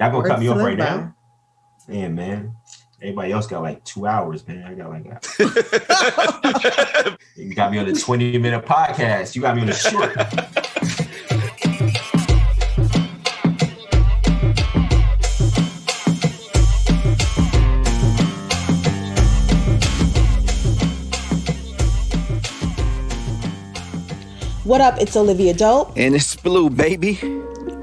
Y'all gonna cut me off right by. now? Damn, man. Everybody else got like 2 hours, man. I got like you got me on the 20-minute podcast. You got me on the short. What up? It's Olivia Dope. And it's Blue, baby.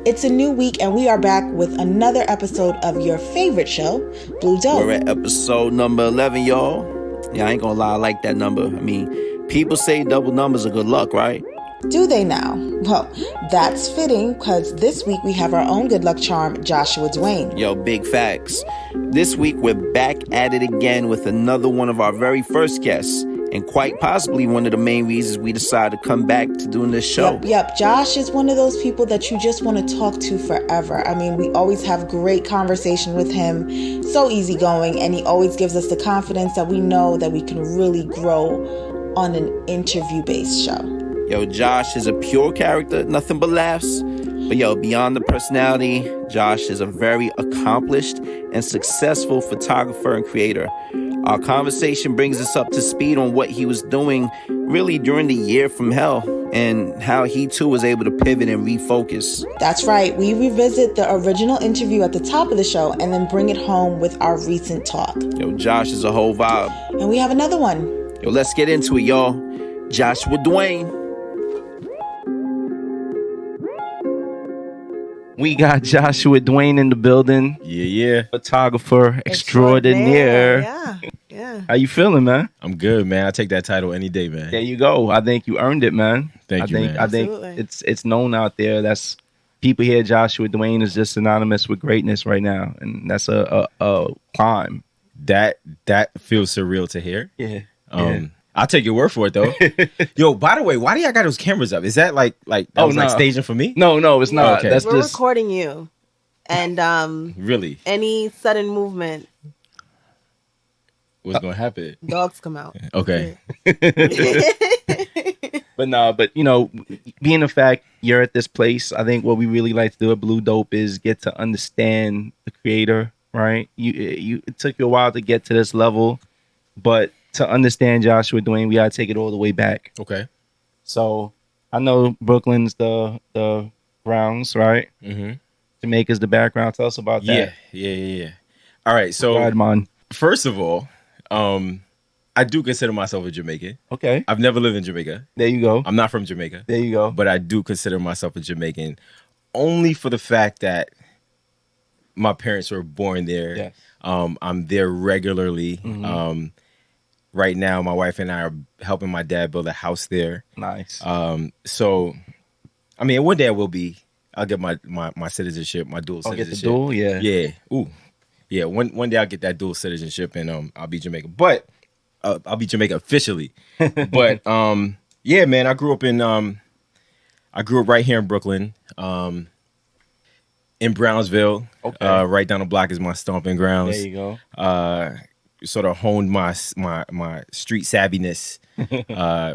It's a new week, and we are back with another episode of your favorite show, Blue Dope. We're at episode number 11, y'all. Yeah, I ain't gonna lie, I like that number. I mean, people say double numbers are good luck, right? Do they now? Well, that's fitting, because this week we have our own good luck charm, Joshua Dwain. Yo, big facts. This week we're back at it again with another one of our very first guests. And quite possibly one of the main reasons we decided to come back to doing this show. Yep. Josh is one of those people that you just want to talk to forever. I mean, we always have great conversation with him. So easygoing. And he always gives us the confidence that we know that we can really grow on an interview-based show. Yo, Josh is a pure character, nothing but laughs. But yo, beyond the personality, Josh is a very accomplished and successful photographer and creator. Our conversation brings us up to speed on what he was doing really during the year from hell and how he too was able to pivot and refocus. That's right. We revisit the original interview at the top of the show and then bring it home with our recent talk. Yo, Josh is a whole vibe. And we have another one. Yo, let's get into it, y'all. Joshua Dwain. We got Joshua Dwain in the building. Yeah. Photographer extraordinaire. Yeah. How you feeling, man? I'm good, man. I take that title any day, man. There you go. I think you earned it, man. Thank you, man. I think it's known out there. That's people here. Joshua Dwain is just synonymous with greatness right now, and that's a climb. That feels surreal to hear. Yeah. I'll take your word for it, though. Yo, by the way, why do y'all got those cameras up? Is that like like staging for me? No, it's not. Okay. That's We're just recording you, and Really? any sudden movement, What's gonna happen? dogs come out. Okay. But you know, being the fact you're at this place, I think what we really like to do at Blue Dope is get to understand the creator, right? It took you a while to get to this level, but to understand Joshua Dwain, we gotta take it all the way back. Okay. So I know Brooklyn's the Browns, right? Mm-hmm. Jamaica's the background. Tell us about that. Yeah. All right. So Go ahead, man. first of all, I do consider myself a Jamaican. Okay. I've never lived in Jamaica. There you go. I'm not from Jamaica. There you go. But I do consider myself a Jamaican only for the fact that my parents were born there. Yes. I'm there regularly. Mm-hmm. Right now, my wife and I are helping my dad build a house there. Nice. So, I mean, one day I will be. I'll get my citizenship, my dual I'll get citizenship. the dual, yeah. Yeah. Ooh. Yeah. One day I'll get that dual citizenship and I'll be Jamaican. But I'll be Jamaican officially. But yeah, man, I grew up right here in Brooklyn. In Brownsville. Okay. Right down the block is my stomping grounds. There you go. Sort of honed my street savviness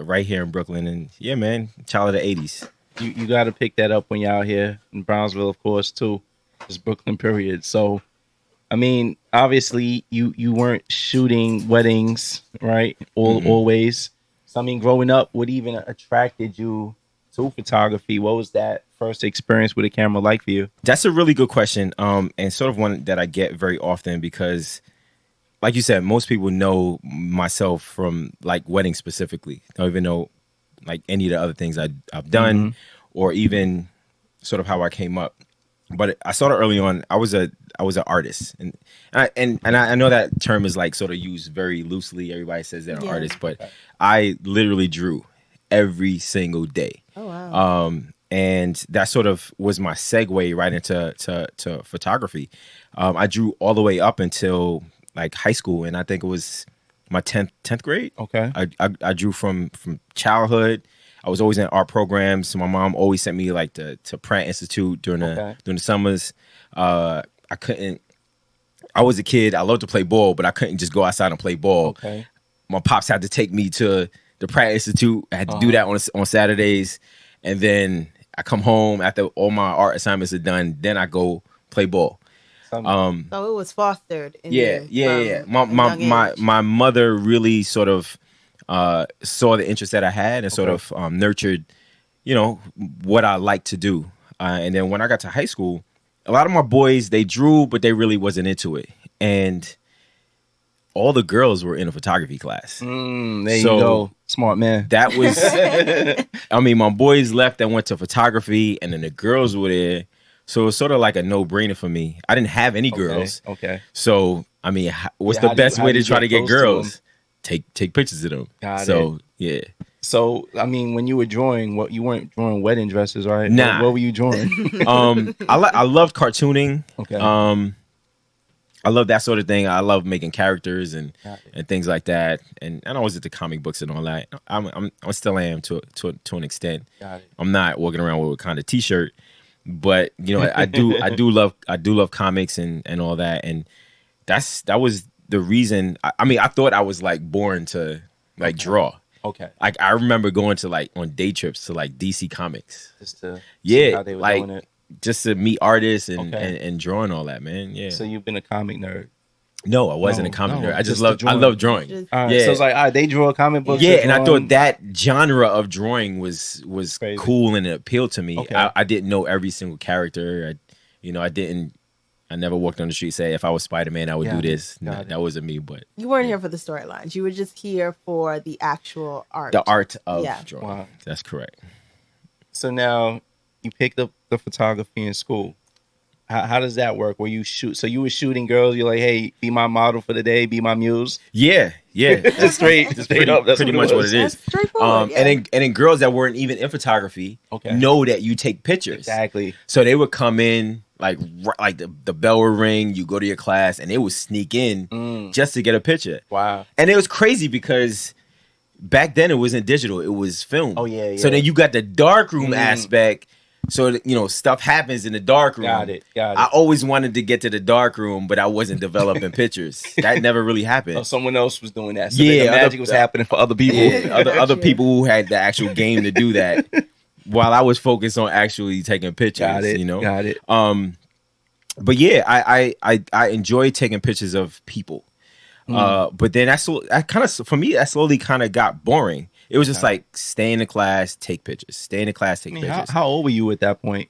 right here in Brooklyn. And yeah, man, child of the 80s. You got to pick that up when you're out here in Brownsville, of course, too. It's Brooklyn, period. So, I mean, obviously, you weren't shooting weddings, right? Always. So, I mean, growing up, what even attracted you to photography? What was that first experience with a camera like for you? That's a really good question, and sort of one that I get very often because, like you said, most people know myself from like weddings specifically. Don't even know like any of the other things I've done, or even sort of how I came up. But I started early on. I was an artist, and I know that term is like sort of used very loosely. Everybody says they're an artist, but I literally drew every single day. Oh wow! And that sort of was my segue right into to photography. I drew all the way up until like high school, and I think it was my 10th grade. Okay. I drew from childhood. I was always in art programs. So my mom always sent me like to Pratt Institute during the summers. I was a kid. I loved to play ball, but I couldn't just go outside and play ball. Okay. My pops had to take me to the Pratt Institute. I had to do that on Saturdays, and then I come home after all my art assignments are done. Then I go play ball. So it was fostered in Yeah, you yeah. from a young age. My mother really sort of saw the interest that I had and sort of nurtured, what I like to do. And then when I got to high school, a lot of my boys, they drew, but they really wasn't into it. And all the girls were in a photography class. There you go. Smart man. That was, I mean, my boys left and went to photography, and then the girls were there. So it was sort of like a no-brainer for me. I didn't have any girls. Okay. So, I mean, what's the best way to try to get girls? Take pictures of them. Got it. Yeah. So, I mean, when you were drawing, you weren't drawing wedding dresses, right? Nah. What were you drawing? I loved cartooning. Okay. I love that sort of thing. I love making characters and things like that. And I was into comic books and all that. I still am to an extent. Got it. I'm not walking around with a kind of t-shirt, but I do love comics and all that. And that was the reason. I mean, I thought I was like born to like draw. Okay. Like I remember going to like on day trips to like DC Comics. Just to see how they were doing it. Just to meet artists and drawing all that, man. Yeah. So you've been a comic nerd? No, I wasn't a comic nerd. I love drawing. All right, so it's like, all right, they draw comic books. Yeah, and I thought that genre of drawing was crazy. Cool and it appealed to me. Okay. I didn't know every single character. I never walked on the street and say if I was Spider-Man, I would do this. That wasn't me, but you weren't here for the storylines. You were just here for the actual art. The art of drawing. Wow. That's correct. So now you picked up the photography in school. How does that work? Where you shoot? So you were shooting girls. You're like, hey, be my model for the day. Be my muse. Yeah. just straight up. That's pretty much what it is. That's straightforward. And then girls that weren't even in photography know that you take pictures. Exactly. So they would come in like the bell would ring. You go to your class, and they would sneak in just to get a picture. Wow. And it was crazy because back then it wasn't digital; it was film. Oh yeah. So then you got the darkroom aspect. So that, stuff happens in the darkroom. Got it. I always wanted to get to the darkroom, but I wasn't developing pictures. That never really happened. Oh, someone else was doing that. So the magic was happening for other people. Yeah, other people who had the actual game to do that, while I was focused on actually taking pictures. Got it. But yeah, I enjoy taking pictures of people. But then for me, that slowly kind of got boring. It was just like stay in the class, take pictures. Stay in the class, take pictures. How old were you at that point?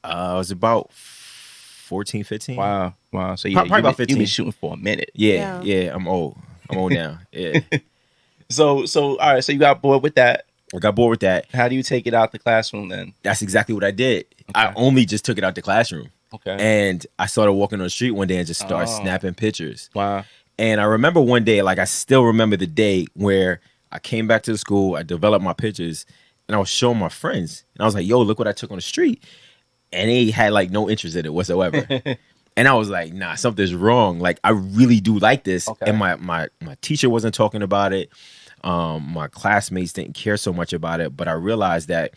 I was about 14, 15. Wow. So probably about 15. You've been shooting for a minute. Yeah. I'm old. I'm old now. Yeah. So all right. So you got bored with that. I got bored with that. How do you take it out the classroom then? That's exactly what I did. Okay. I only just took it out the classroom. Okay. And I started walking on the street one day and just started snapping pictures. Wow. And I remember one day, like I still remember the day where I came back to the school, I developed my pictures, and I was showing my friends. And I was like, yo, look what I took on the street. And they had like no interest in it whatsoever. And I was like, nah, something's wrong. Like, I really do like this. Okay. And my teacher wasn't talking about it. My classmates didn't care so much about it. But I realized that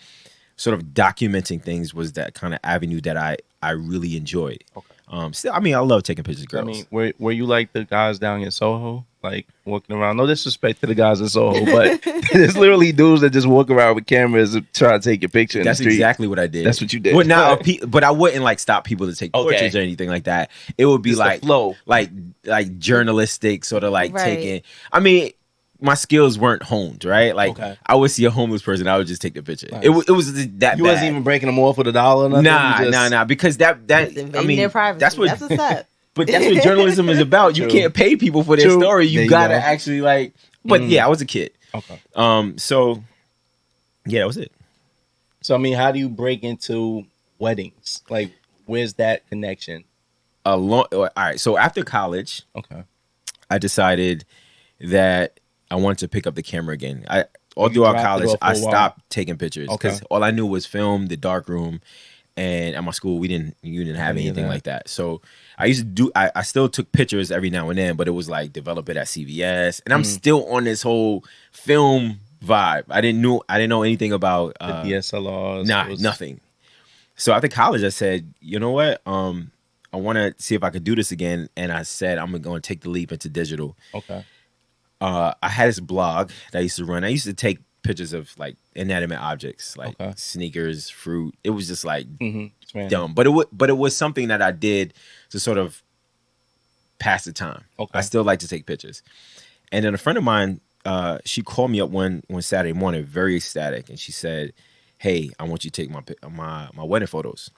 sort of documenting things was that kind of avenue that I really enjoyed. Okay. Still, I mean, I love taking pictures of girls. I mean, were you like the guys down in Soho, like walking around? No disrespect to the guys in Soho, but there's literally dudes that just walk around with cameras and try to take your picture. That's exactly what I did. That's what you did. Well, now, but I wouldn't like stop people to take portraits or anything like that. It would be just like flow, like journalistic, sort of like taking. I mean, my skills weren't honed, right? Like I would see a homeless person, I would just take the picture. Nice. It was that bad. You wasn't even breaking them off with $1 or nothing? Nah, because that I mean, their privacy. That's what's up. But that's what journalism is about. You can't pay people for their story. You gotta actually like. But yeah, I was a kid. Okay. So yeah, that was it. So I mean, how do you break into weddings? Like, where's that connection? All right. So after college, I decided that I wanted to pick up the camera again. All throughout college, I stopped taking pictures because all I knew was film, the darkroom, and at my school you didn't have anything like that. So I used to do. I still took pictures every now and then, but it was like develop it at CVS, and I'm still on this whole film vibe. I didn't know anything about the DSLRs. Nah, nothing. So after college, I said, you know what? I want to see if I could do this again, and I said I'm going to take the leap into digital. Okay. I had this blog that I used to run. I used to take pictures of like inanimate objects, like sneakers, fruit. It was just like dumb, but it was something that I did to sort of pass the time. I still like to take pictures. And then a friend of mine, she called me up one Saturday morning, very ecstatic, and she said, "Hey, I want you to take my wedding photos.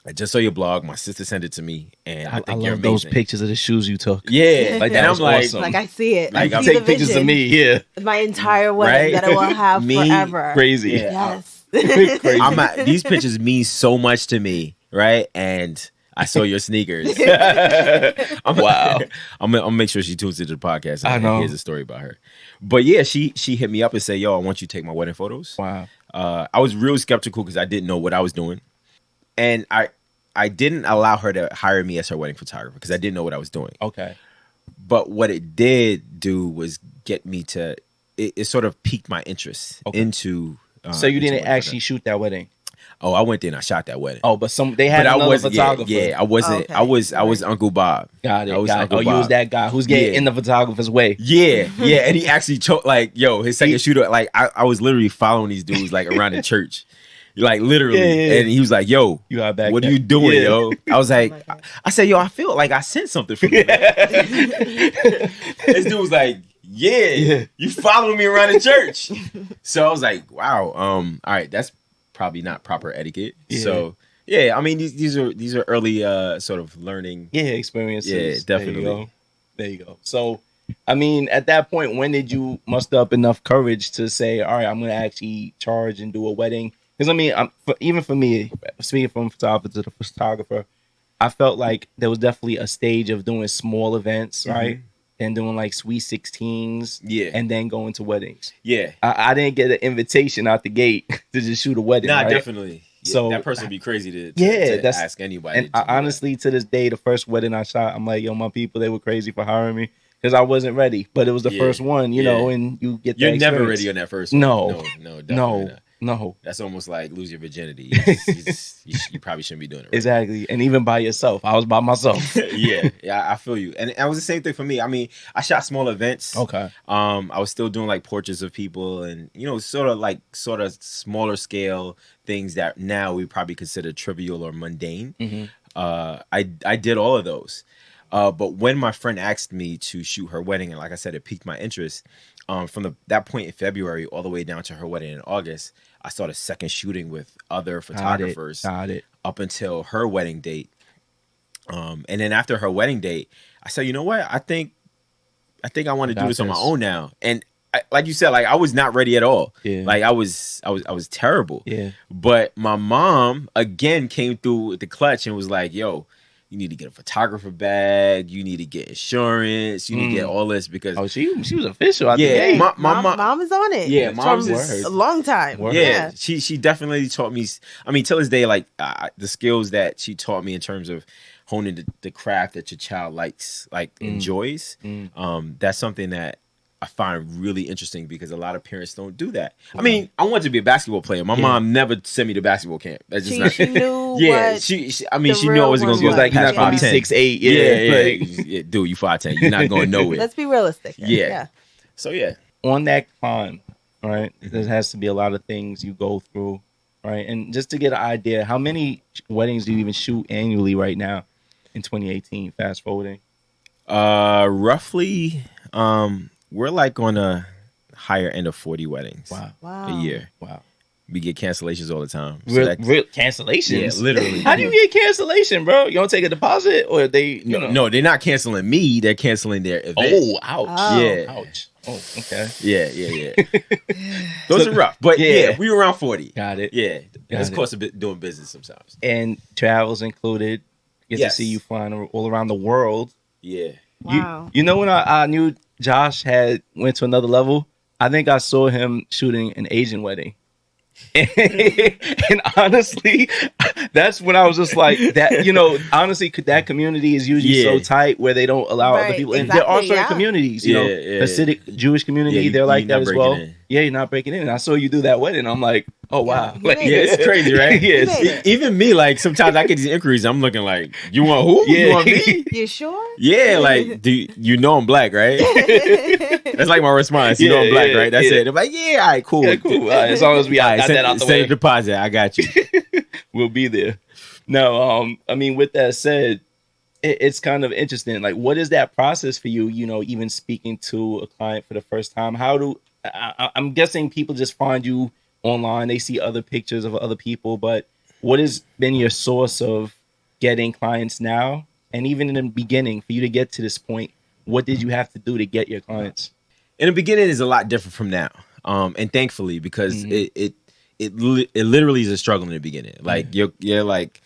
I just saw your blog. My sister sent it to me, and I think you're love amazing." Those pictures of the shoes you took. Yeah, like and I'm like, awesome. Like I see it. Like, I I'm see take the pictures of vision. me. Yeah, My entire wedding that I will have forever. Crazy. Yeah, Yes. Crazy. these pictures mean so much to me, right? And I saw your sneakers. Wow. I'm gonna make sure she tunes into the podcast I and know. here's a story about her. But yeah, she hit me up and said, "Yo, I want you to take my wedding photos." Wow. I was real skeptical because I didn't know what I was doing, and I didn't allow her to hire me as her wedding photographer because I didn't know what I was doing. Okay. But what it did do was get me to it sort of piqued my interest into. So you into didn't wedding actually shoot that wedding? Oh, I went there and I shot that wedding. Oh, but they had another photographer. Yeah, I wasn't. Okay. I was Uncle Bob. Got it. I was Got it. Uncle You Bob. was that guy who's getting in the photographer's way. Yeah, and he actually his second shooter. Like I was literally following these dudes like around the church, like literally, Yeah. and he was like, "Yo, You are back what are there. you doing, Yeah. yo?" I was like, I said, "Yo, I feel like I sent something for you." This dude was like, yeah, you following me around the church. So I was like, wow, all right, that's probably not proper etiquette. Yeah. So yeah, I mean these are early sort of learning. Yeah, experiences. Yeah, definitely. There you go. So, I mean, at that point, when did you muster up enough courage to say, all right, I'm going to actually charge and do a wedding? Because, I mean, even for me, speaking from photographer to the photographer, I felt like there was definitely a stage of doing small events, right? And doing like sweet 16s. Yeah. And then going to weddings. Yeah. I didn't get an invitation out the gate to just shoot a wedding. Nah, right? definitely. Yeah, So that person would be crazy to that's, ask anybody. And honestly, to this day, the first wedding I shot, I'm like, yo, my people, they were crazy for hiring me because I wasn't ready. But it was the first one, you know, and you get that You're never experience. ready on that first one. No, definitely not. No. That's almost like lose your virginity. You probably shouldn't be doing it. Right? Exactly. And even by yourself. I was by myself. yeah, I feel you. And it was the same thing for me. I mean, I shot small events. Okay. I was still doing like portraits of people and, you know, sort of smaller scale things that now we probably consider trivial or mundane. Mm-hmm. I did all of those. But when my friend asked me to shoot her wedding, and like I said, it piqued my interest. From that point in February all the way down to her wedding in August, I started second shooting with other photographers. Got it. Up until her wedding date. And then after her wedding date, I said, you know what? I think I want to do this on my own now. And like you said, like I was not ready at all. Yeah. Like I was terrible. Yeah. But my mom again came through with the clutch and was like, yo, you need to get a photographer bag. You need to get insurance. You need to get all this because she was official. Yeah, my mom is on it. Yeah, mom's is a long time. Word. Yeah, she definitely taught me. I mean, till this day, like the skills that she taught me in terms of honing the craft that your child likes, like enjoys. That's something that I find really interesting because a lot of parents don't do that. I mean, I wanted to be a basketball player. My mom never sent me to basketball camp. That's just She knew. yeah, what she knew I wasn't going to She was go like, you're not going to be 6'8". Yeah, dude, you 5'10". You're not going nowhere. Let's be realistic. Yeah. So yeah. On that climb, right? There has to be a lot of things you go through, right? And just to get an idea, how many weddings do you even shoot annually right now in 2018? Fast forwarding. Roughly, we're like on a higher end of 40 weddings. Wow. A year. Wow. We get cancellations all the time. So Real cancellations? Yeah, literally. How do you get cancellation, bro? You don't take a deposit or they, No, they're not canceling me. They're canceling their event. Oh, ouch. Oh. Yeah. Ouch. Oh, okay. Yeah. Those are rough. But yeah, we were around 40. Got it. Yeah. It's it. cost a bit doing business sometimes. And travels included. Get to see you flying all around the world. Yeah. Wow. You know when I knew Josh went to another level? I think I saw him shooting an Asian wedding. And honestly, that's when I was just like that. Honestly, that community is usually so tight where they don't allow other people. And there are certain communities, you know, Hasidic Jewish community, they're like that as well. Yeah, you're not breaking in. And I saw you do that wedding. I'm like, Oh wow. he made Yeah, it. it's crazy, right? Yes. He made it. Even me, like sometimes I get these inquiries. I'm looking like, you want who? Yeah. You want me? You sure? Yeah, like, do you know I'm black, right? That's like my response. You know I'm black, right? That's it. I'm like, yeah, all right, cool. Yeah, cool. All right, as long as we All right, got that out the send a way, deposit. I got you. we'll be there. No, I mean, with that said, it's kind of interesting. Like, what is that process for you? You know, even speaking to a client for the first time, I'm guessing people just find you online. They see other pictures of other people, but what has been your source of getting clients now? And even in the beginning, for you to get to this point, what did you have to do to get your clients? In the beginning is a lot different from now, and thankfully, because it literally is a struggle in the beginning. Like you're like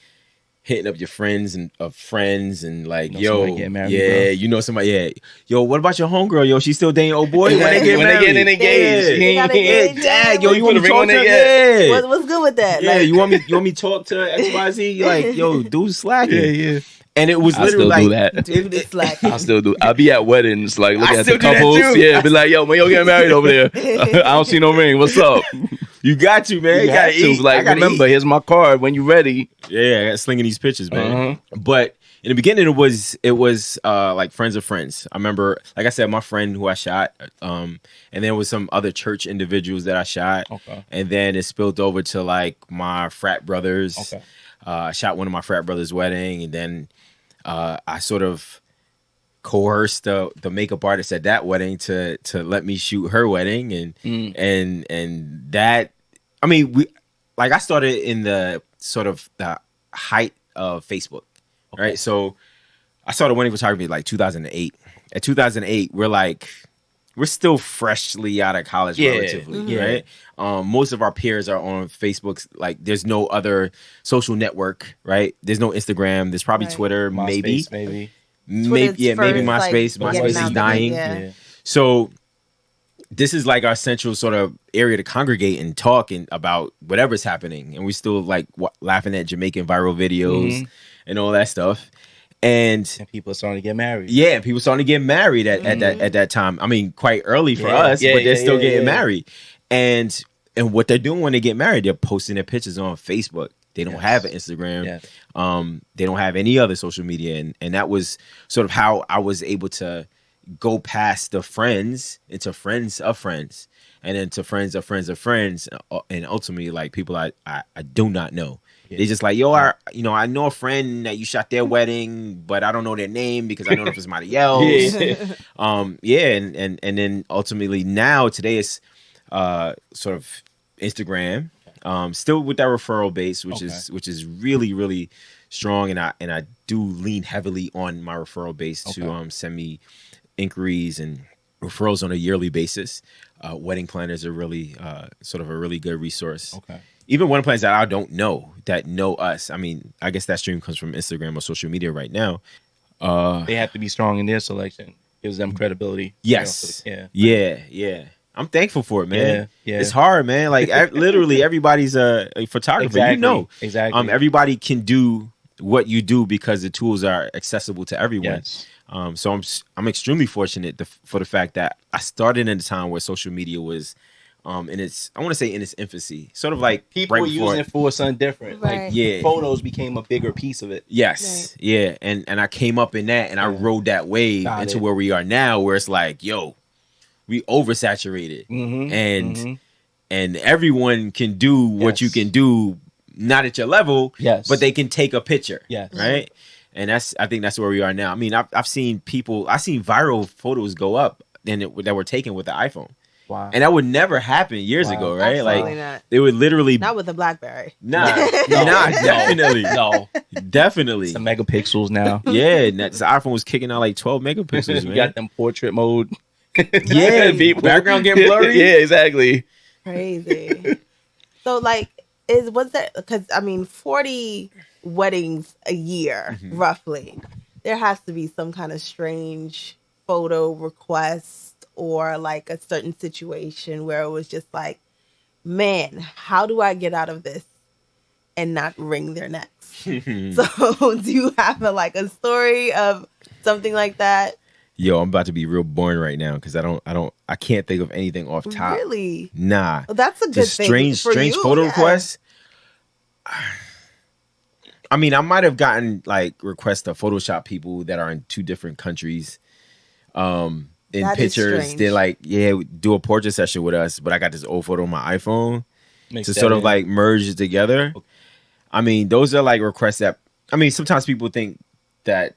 hitting up your friends and friends and like, You know yo, somebody getting married, yeah, bro. you know somebody, yeah, yo, what about your homegirl? Yo, she still dating old boy when they get When married? they get engaged. They got Yeah, engaged. dad, yo, you want me to Put a ring talk on to her? their- Yeah. What's good with that? Yeah, Like, you want me to talk to XYZ? Like, yo, dude's slacking. Yeah. And it was I literally still do like, that. dude is slacking. I still do. I'll be at weddings, like looking I at the still do that couples. too. Yeah, be like, yo, when you getting married over there? I don't see no ring. What's up? you got to, man. You You gotta have to. eat. Like, I gotta remember, eat. here's my card. When you ready, Yeah, I got slinging these pictures, man. Uh-huh. But in the beginning, it was like friends of friends. I remember, like I said, my friend who I shot, and there was some other church individuals that I shot, Okay. and then it spilled over to like my frat brothers. Okay. I shot one of my frat brothers' wedding, and then I sort of coerced the makeup artist at that wedding to let me shoot her wedding, and that, I mean, I started in the sort of the height of Facebook, right? So I started wedding photography like 2008. At 2008, we're still freshly out of college, relatively, right? Most of our peers are on Facebook. Like, there's no other social network, right? There's no Instagram. There's probably Right. Twitter, maybe maybe. maybe Twitter's MySpace. first, like, MySpace getting is out there, dying. yeah. So this is like our central sort of area to congregate and talk about whatever's happening, and we still like laughing at Jamaican viral videos and all that stuff. And people are starting to get married. yeah, people starting to get married at that time. I mean, quite early for us, but they're still getting married. And what they're doing when they get married, they're posting their pictures on Facebook. They don't have an Instagram. They don't have any other social media, and that was sort of how I was able to go past the friends into friends of friends, and then to friends of friends of friends, and ultimately like people I do not know. They just like, yo, I know a friend that you shot their wedding, but I don't know their name because I know them from somebody else. And then ultimately now today is sort of Instagram, still with that referral base, which is really, really strong, and I do lean heavily on my referral base to send me inquiries and referrals on a yearly basis. Wedding planners are really sort of a really good resource. Even wedding planners that I don't know that know us. I mean, I guess that stream comes from Instagram or social media right now. They have to be strong in their selection. Gives them credibility. Yes. Yeah. I'm thankful for it, man. Yeah. It's hard, man. Like literally everybody's a photographer. Exactly. Everybody can do what you do because the tools are accessible to everyone. Yes. So I'm extremely fortunate for the fact that I started in a time where social media was in its infancy, sort of like People were using it for something different. Right. Like photos became a bigger piece of it. Yes, yeah, and I came up in that, and I rode that wave into where we are now, where it's like, yo, we oversaturated, and everyone can do what you can do, not at your level, but they can take a picture, right? And I think that's where we are now. I mean, I've seen viral photos go up that were taken with the iPhone. Wow. And that would never happen years ago, right? Absolutely Like not. they would literally Not with a BlackBerry. definitely. Definitely. Some megapixels now. Yeah, the iPhone was kicking out like 12 megapixels, You man. got them portrait mode. Yeah, background getting blurry. Yeah, exactly. Crazy. So like, was there, because I mean 40 weddings a year, roughly. There has to be some kind of strange photo request or like a certain situation where it was just like, man, how do I get out of this and not wring their necks? So do you have a story of something like that? Yo, I'm about to be real boring right now because I can't think of anything off top. Really? Nah. Well, that's a good thing for strange you, photo yeah. requests. I mean, I might have gotten like requests to Photoshop people that are in 2 different countries. In That is pictures, strange. they're like, yeah, do a portrait session with us, but I got this old photo on my iPhone to sort of like merge it together. Okay. I mean, those are like requests that, I mean, sometimes people think that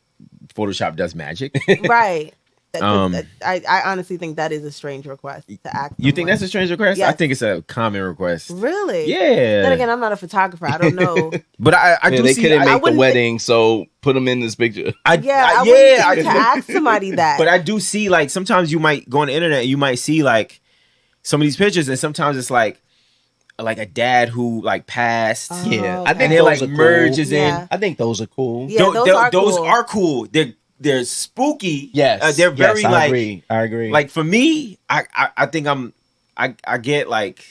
Photoshop does magic. Right. I honestly think that is a strange request to ask. You think that's a strange request? Yes. I think it's a common request. Really? Yeah. Then again, I'm not a photographer. I don't know. But I do they see. couldn't make the wouldn't wedding, so put them in this picture. I wouldn't think to ask somebody that. But I do see like sometimes you might go on the internet and you might see like some of these pictures, and sometimes it's like a dad who like passed. Oh, Yeah, okay. I think And it those like are cool. merges Yeah. in. I think those are cool. Yeah, those are cool. They're spooky. Yes, they're very I agree. I agree. Like for me, I think I get like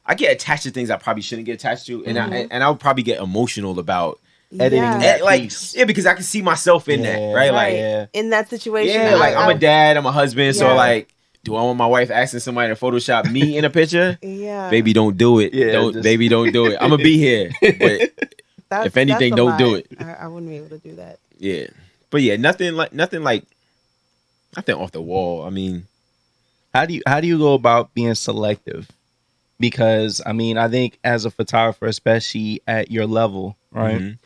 I get attached to things I probably shouldn't get attached to, and I would probably get emotional about editing that like piece. yeah, because I can see myself in that, right? Like yeah. In that situation. yeah, like I'm a dad, I'm a husband, so Yeah. like, do I want my wife asking somebody to Photoshop me in a picture? Yeah. Baby, don't do it. Yeah, Baby, don't do it. I'm gonna be here, but if anything, that's a don't do lie. it. I wouldn't be able to do that. Yeah, but yeah, nothing off the wall. I mean, How do you go about being selective? Because I mean, I think as a photographer, especially at your level, right, mhm.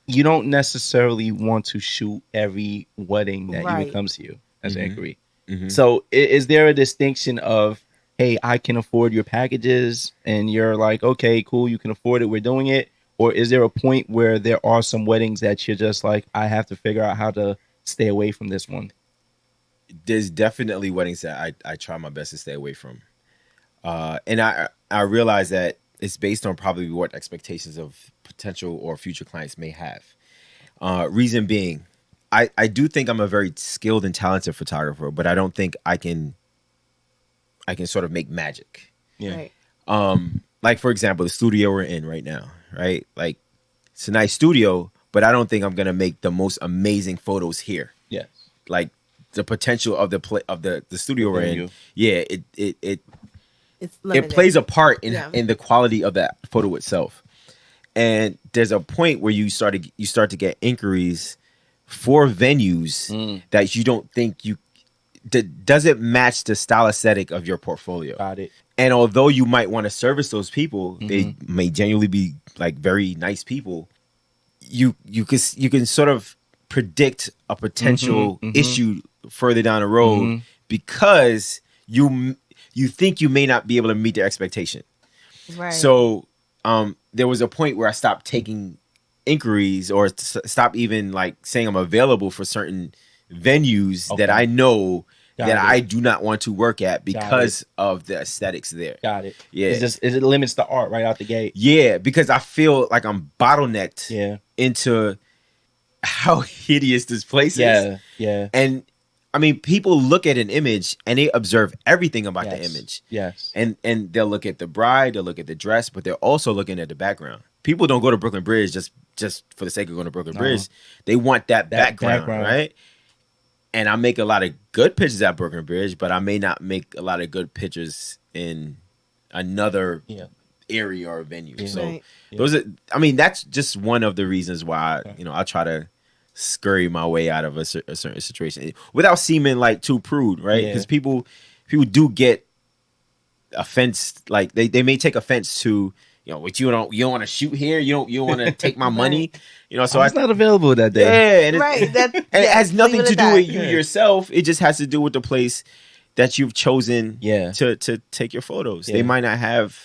you don't necessarily want to shoot every wedding that even comes to you as an Mhm. inquiry. Mhm. So is there a distinction of, hey, I can afford your packages, and you're like, okay, cool, you can afford it, we're doing it? Or is there a point where there are some weddings that you're just like, I have to figure out how to stay away from this one? There's definitely weddings that I try my best to stay away from, and I realize that it's based on probably what expectations of potential or future clients may have. Reason being, I do think I'm a very skilled and talented photographer, but I don't think I can sort of make magic. Yeah. Right. Like for example, the studio we're in right now, right? Like it's a nice studio, but I don't think I'm gonna make the most amazing photos here. Yes. Like the potential of the studio we're in, yeah, it It's limited. plays a part in Yeah. in the quality of that photo itself. And there's a point where you start to get inquiries for venues that you don't think doesn't match the style aesthetic of your portfolio. Got it. And although you might want to service those people, they may genuinely be like very nice people. You can sort of predict a potential issue further down the road because you think you may not be able to meet their expectation. Right. So there was a point where I stopped taking inquiries or stopped even like saying I'm available for certain venues that I know I do not want to work at because of the aesthetics there. Got it. Yeah. It limits the art right out the gate. Yeah, because I feel like I'm bottlenecked into how hideous this place is. Yeah. And I mean, people look at an image and they observe everything about the image. Yes. And they'll look at the bride, they'll look at the dress, but they're also looking at the background. People don't go to Brooklyn Bridge just for the sake of going to Brooklyn Bridge. They want that background, right? And I make a lot of good pictures at Brooklyn Bridge, but I may not make a lot of good pictures in another area or venue. Yeah. So those are, I mean, that's just one of the reasons why, I try to scurry my way out of a certain situation without seeming like too prude, right? Because people do get offense, like they may take offense to, what you don't want to shoot here, you don't want to take my money, so I was not available that day. Yeah, and right. it has nothing to do with you yourself. It just has to do with the place that you've chosen to take your photos. They might not have.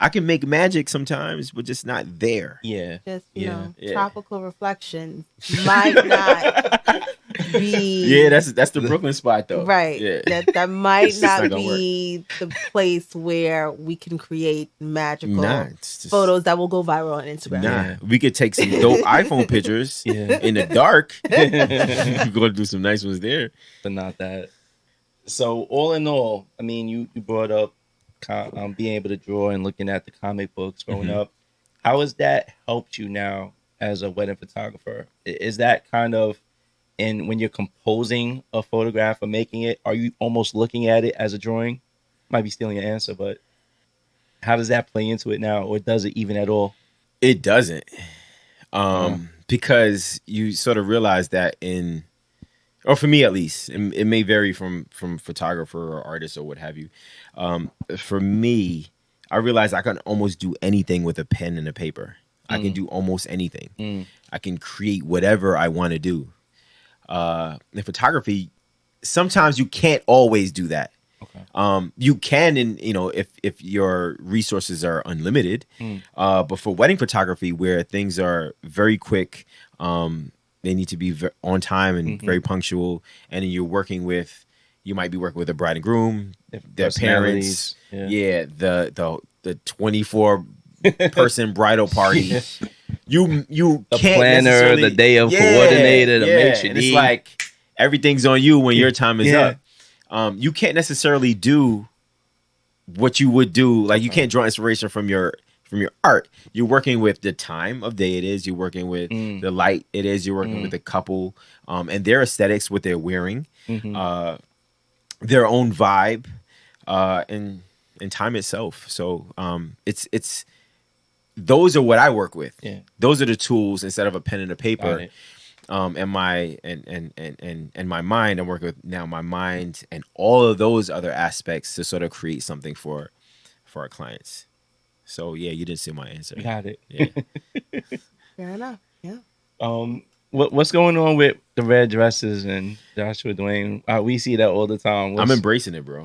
I can make magic sometimes, but just not there. Yeah. Just, tropical reflections might not be. Yeah, that's the Brooklyn spot though. Right. Yeah. That might not be the place where we can create magical photos that will go viral on Instagram. Nah, we could take some dope iPhone pictures in the dark. You go do some nice ones there. But not that. So all in all, I mean, you brought up being able to draw and looking at the comic books growing up. How has that helped you now as a wedding photographer? Is that kind of And when you're composing a photograph or making it, are you almost looking at it as a drawing? Might be stealing your answer, but how does that play into it now, or does it even at all? It doesn't, because you sort of realize that or for me at least, it may vary from photographer or artist or what have you. For me, I realized I can almost do anything with a pen and a paper. I can do almost anything. I can create whatever I want to do. In photography, sometimes you can't always do that. Okay. You can, if your resources are unlimited. But for wedding photography, where things are very quick, they need to be on time and very punctual, and then you might be working with a bride and groom, their parents, the 24 person bridal party. You the can't planner, the day of coordinator, the maitre d'. It's like everything's on you when your time is up. You can't necessarily do what you would do. Like you can't draw inspiration from your art. You're working with the time of day it is. You're working with the light it is. You're working with the couple and their aesthetics, what they're wearing, their own vibe, and time itself. So it's those are what I work with. Yeah. Those are the tools instead of a pen and a paper. And my mind. I'm working with now my mind and all of those other aspects to sort of create something for our clients. So yeah, you didn't see my answer. Got it. Yeah. Fair enough. Yeah. What's going on with the red dresses and Joshua Dwain? We see that all the time. I'm embracing it, bro.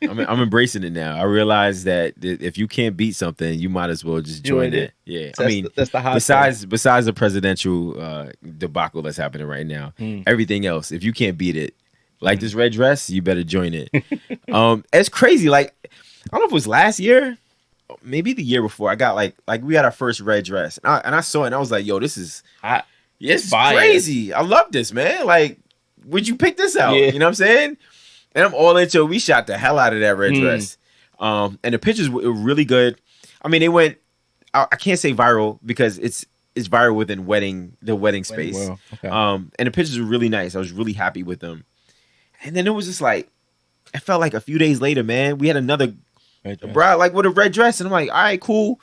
I'm embracing it now. I realize that if you can't beat something, you might as well just join it. Yeah, so that's the hot besides the presidential debacle that's happening right now, everything else, if you can't beat it, like this red dress, you better join it. It's crazy. Like I don't know if it was last year, maybe the year before. I got like we got our first red dress, and I saw it, and I was like, yo, this is hot. It's crazy. I love this, man. Like, would you pick this out? Yeah. You know what I'm saying? And I'm all into it. We shot the hell out of that red dress. And the pictures were really good. I mean, they went, I can't say viral because it's viral within the wedding space. Okay. And the pictures were really nice. I was really happy with them. And then it was just like, it felt like a few days later, man, we had another bride like with a red dress. And I'm like, all right, cool.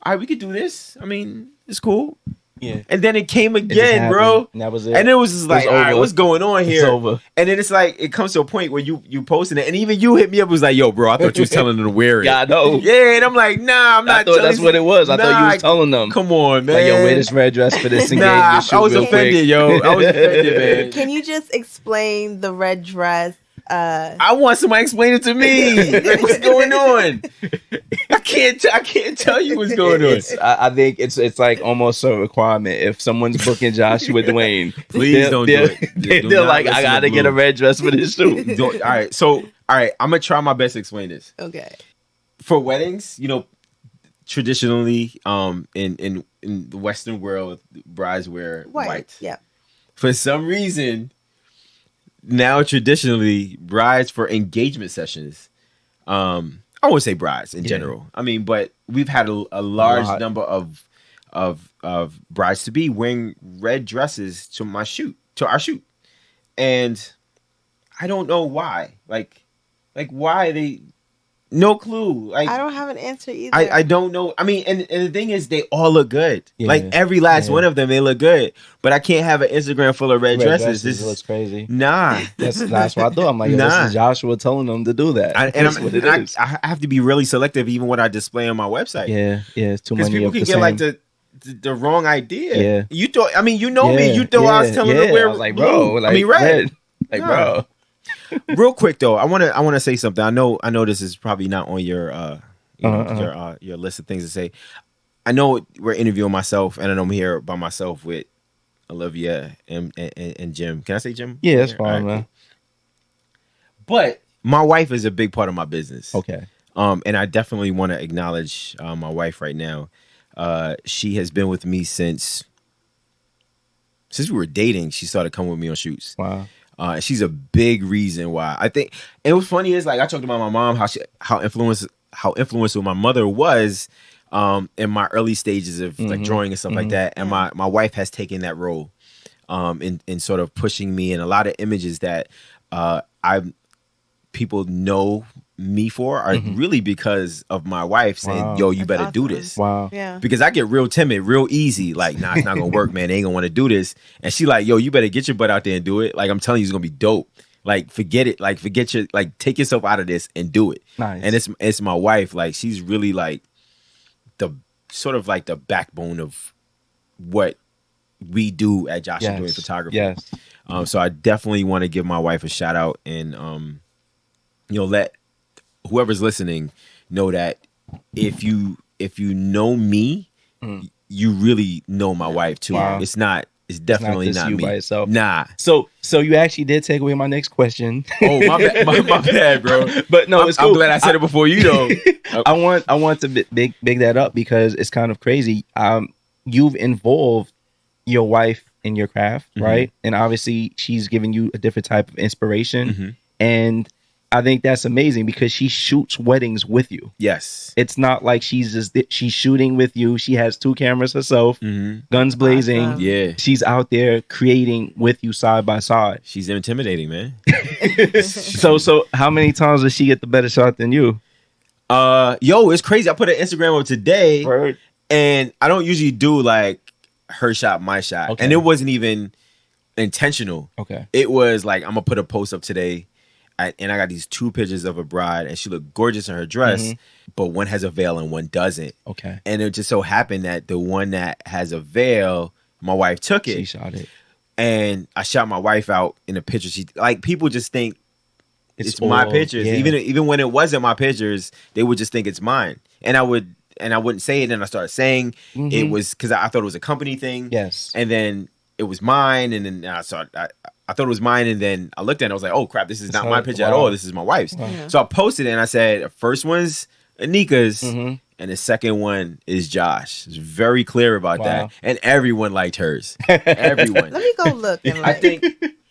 All right, we could do this. I mean, it's cool. Yeah, and then it came again, bro. And that was it. And it was just like, all right, what's going on here? It's over. And then it's like, it comes to a point where you posting it, and even you hit me up, was like, yo, bro, I thought you was telling them to wear it. Yeah, I know. Yeah, and I'm like, nah, I'm not. I thought that's what it was. I thought you was telling them. Come on, man. Like, yo, wear this red dress for this engagement. I was offended, yo. I was offended, man. Can you just explain the red dress? I want somebody to explain it to me. Like, what's going on? I can't tell you what's going on. I think it's like almost a requirement. If someone's booking Joshua Dwain, please don't do it. They're like, I gotta get a red dress for this shoot. All right, I'm gonna try my best to explain this. Okay. For weddings, traditionally, in the Western world, brides wear white. Yeah. For some reason, now traditionally, brides for engagement sessions, I won't say brides in general. I mean, but we've had a large number of brides to be wearing red dresses to our shoot, and I don't know why. Like why they. No clue. Like I don't have an answer either. I don't know. I mean, and the thing is, they all look good. Yeah. Like every last one of them, they look good. But I can't have an Instagram full of red dresses. This looks crazy. Nah, that's what I thought. I'm like, this is Joshua telling them to do that. I have to be really selective, even when I display on my website. Yeah, it's too many. Because people can get like the wrong idea. Yeah, you thought. I mean, you know me. You thought I was telling them to wear like, bro. Like, I mean, red. Like, bro. Real quick though, I want to say something. I know this is probably not on your your list of things to say. I know we're interviewing myself, and I know I'm here by myself with Olivia and Jim. Can I say Jim? Yeah, that's fine, man. Cool. But my wife is a big part of my business. Okay. And I definitely want to acknowledge my wife right now. She has been with me since we were dating. She started coming with me on shoots. Wow. She's a big reason why. I think, and what's funny is, like, I talked about my mom, how influential my mother was in my early stages of like drawing and stuff like that. And my wife has taken that role. in sort of pushing me, and a lot of images that people know me for are really because of my wife saying, yo, you That's better do awesome. this. Wow. Yeah. Because I get real timid, real easy. Like, nah, it's not gonna work, man. They ain't gonna want to do this. And she like, yo, you better get your butt out there and do it. Like, I'm telling you, it's gonna be dope. Like, forget it. Like, forget your, like, take yourself out of this and do it. Nice. And it's my wife. Like, she's really like the sort of like the backbone of what we do at Joshua Dwain Photography. Yes. So I definitely want to give my wife a shout out and let whoever's listening know that if you know me, you really know my wife too. Wow. It's definitely just not you me by itself. Nah. So you actually did take away my next question. Oh, my bad, bro. But no, it's cool. I'm glad I said it before you though. I want to big that up because it's kind of crazy. You've involved your wife in your craft, right? And obviously she's giving you a different type of inspiration. And I think that's amazing because she shoots weddings with you. Yes. It's not like she's shooting with you. She has 2 cameras herself, guns blazing. Awesome. Yeah. She's out there creating with you side by side. She's intimidating, man. So how many times does she get the better shot than you? Yo, it's crazy. I put an Instagram up today. Word. And I don't usually do like her shot, my shot. Okay. And it wasn't even intentional. Okay. It was like, I'm going to put a post up today. And I got these 2 pictures of a bride, and she looked gorgeous in her dress, but one has a veil and one doesn't. Okay. And it just so happened that the one that has a veil, my wife took it. She shot it. And I shot my wife out in a picture. She like people just think it's all- my pictures. yeah. Even when it wasn't my pictures, they would just think it's mine. And I wouldn't say it. And I started saying it was because I thought it was a company thing. Yes. And then it was mine. And then I thought it was mine. And then I looked at it. I was like, oh crap, this is not my picture at all. This is my wife's. Yeah. So I posted it and I said, the first one's Anika's. And the second one is Josh. It's very clear about that. And everyone liked hers. Everyone. Let me go look. And I think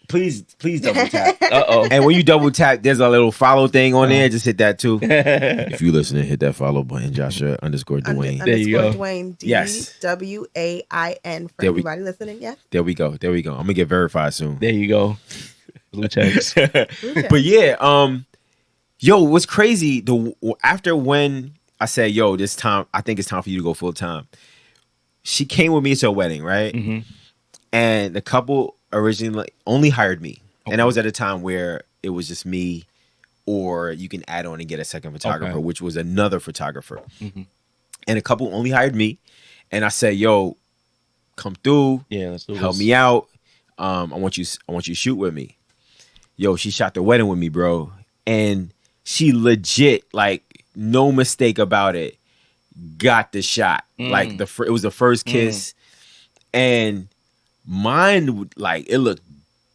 please double tap. Uh-oh. And when you double tap, there's a little follow thing on there. Just hit that too. If you listening, hit that follow button, Joshua _Dwain. There you go. Dwain, Yes. DWAIN for There we- everybody listening. Yeah. There we go. I'm gonna get verified soon. There you go. Blue checks. But yeah, yo, what's crazy? After when I said, yo, this time I think it's time for you to go full time. She came with me to a wedding, right? And the couple originally only hired me, and that was at a time where it was just me, or you can add on and get a second photographer, which was another photographer. And the couple only hired me, and I said, yo, come through, Yeah, let's do this. help me out. I want you to shoot with me. Yo, she shot the wedding with me, bro, and she legit, like, no mistake about it, got the shot. Like it was the first kiss, and mine, like, it looked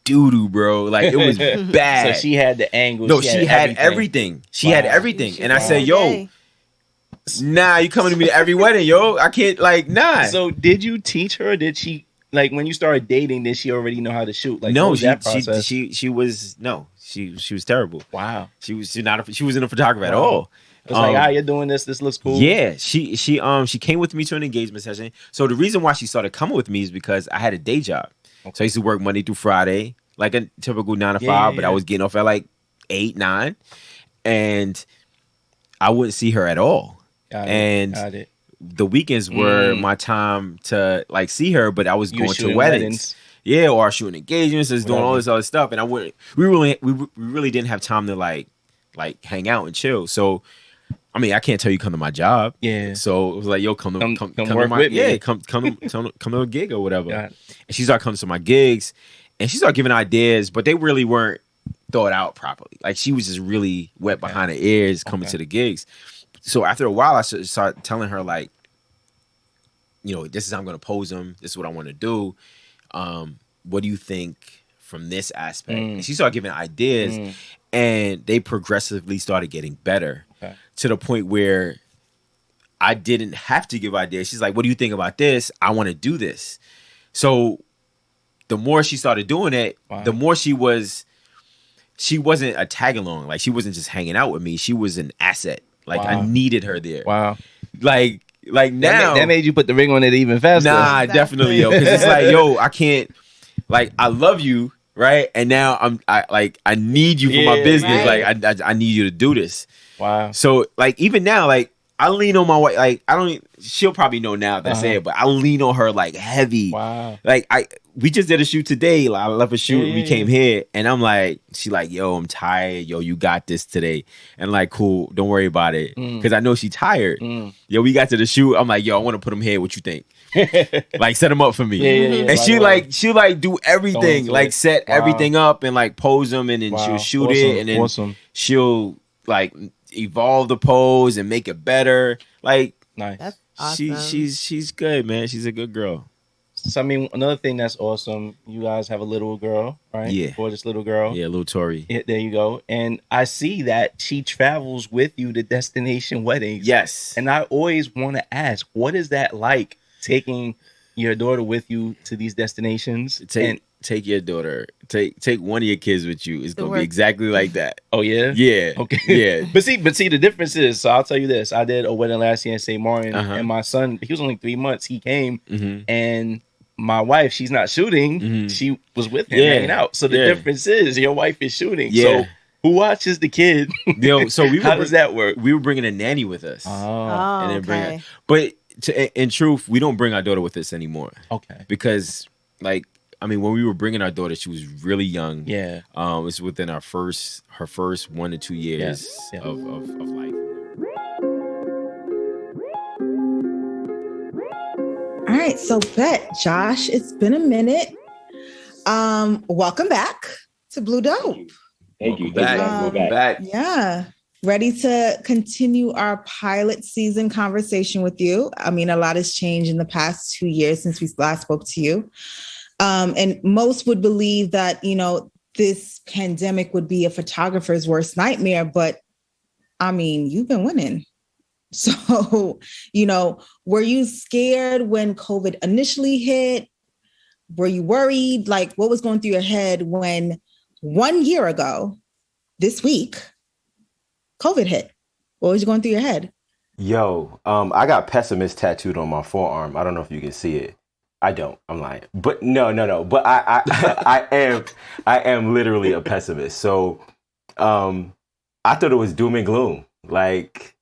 doo-doo, bro. Like, it was bad. So she had the angle. No, she had everything. She had everything. And I said, yo, nah, you coming to me to every wedding, yo. I can't, like, nah. So did you teach her? Did she, like, when you started dating, did she already know how to shoot? Like, what no, was she that process? she was terrible. Wow. She wasn't a photographer at all. It's like, you're doing this. This looks cool. Yeah, she came with me to an engagement session. So the reason why she started coming with me is because I had a day job. So I used to work Monday through Friday, like a typical 9 to 5, but I was getting off at like 8, 9, and I wouldn't see her at all. Got it. The weekends were my time to like see her, but I was going to shooting weddings. Yeah, or shooting engagements, just doing all this other stuff, and we really didn't have time to like hang out and chill. So, I mean, I can't tell you come to my job. Yeah. So it was like, yo, come work to my, with me. yeah, come to a gig or whatever. Got it. And she started coming to my gigs, and she started giving ideas, but they really weren't thought out properly. Like, she was just really wet behind her ears coming to the gigs. So after a while, I started telling her, like, you know, this is how I'm going to pose them. This is what I want to do. What do you think from this aspect? And she started giving ideas, and they progressively started getting better to the point where I didn't have to give ideas. She's like, what do you think about this? I want to do this. So the more she started doing it, the more she wasn't a tag along. Like, she wasn't just hanging out with me. She was an asset. Like, I needed her there. Wow. Like now that made you put the ring on it even faster. Nah, definitely, yo. Because it's like, yo, I can't. like I love you, right? And now I need you for my business. right. Like I need you to do this. Wow. So like even now, like I lean on my wife. Like I don't. She'll probably know now that I say it, but I lean on her like heavy. Wow. Like we just did a shoot today. Like, I left a shoot. Yeah, We came here, and I'm like, she like, yo, I'm tired. Yo, you got this today. And like, cool. Don't worry about it, because I know she's tired. Yo, we got to the shoot. I'm like, yo, I want to put him here. What you think? Like set him up for me. Yeah. And she'll like do everything, like set everything up and like pose them, and then she'll shoot it, and then she'll like evolve the pose and make it better. Like Nice. That's awesome. she's good, man. She's a good girl. So I mean, another thing that's awesome. You guys have a little girl, right? Yeah. Gorgeous little girl. Yeah, little Tori. Yeah, there you go. And I see that she travels with you to destination weddings. Yes. And I always want to ask, what is that like taking your daughter with you to these destinations? Take your daughter. Take one of your kids with you. It's gonna be work. exactly like that. Oh yeah? Yeah. Okay. Yeah. But see, the difference is, so I'll tell you this. I did a wedding last year in St. Martin, and my son, he was only 3 months. He came, and my wife, she's not shooting. She was with him hanging out. So the difference is your wife is shooting. Yeah. So who watches the kid? Yo, so How does that work? We were bringing a nanny with us. Oh, And then bring okay. her. But in truth, we don't bring our daughter with us anymore. Okay. Because like, I mean, when we were bringing our daughter, she was really young. Yeah. It was within her first 1 to 2 years Yeah. of life. All right, so bet Josh, it's been a minute. Welcome back to Blue Dope. Thank you. Back. Yeah. Ready to continue our pilot season conversation with you. I mean, a lot has changed in the past 2 years since we last spoke to you. And most would believe that, this pandemic would be a photographer's worst nightmare. But I mean, you've been winning. So, were you scared when COVID initially hit? Were you worried? Like, what was going through your head when 1 year ago, this week, COVID hit? What was going through your head? Yo, I got pessimist tattooed on my forearm. I don't know if you can see it. I don't. I'm lying. But no. But I am literally a pessimist. So, I thought it was doom and gloom. Like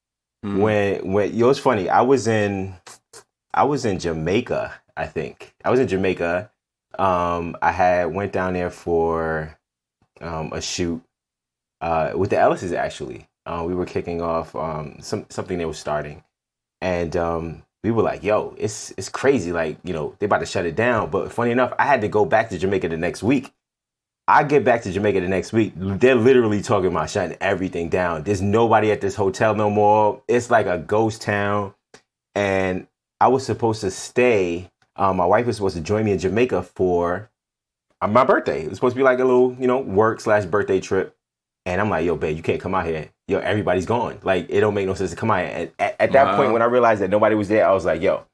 when it's funny. I was in Jamaica. I think I was in Jamaica. I went down there for a shoot with the Ellises actually. We were kicking off something they were starting, and we were like, "Yo, it's crazy! Like, they about to shut it down." But funny enough, I had to go back to Jamaica the next week. I get back to Jamaica the next week. They're literally talking about shutting everything down. There's nobody at this hotel no more. It's like a ghost town. And I was supposed to stay. My wife was supposed to join me in Jamaica for my birthday. It was supposed to be like a little, work/birthday trip. And I'm like, yo, babe, you can't come out here. Yo, everybody's gone. Like, it don't make no sense to come out here. And at that point, when I realized that nobody was there, I was like, yo,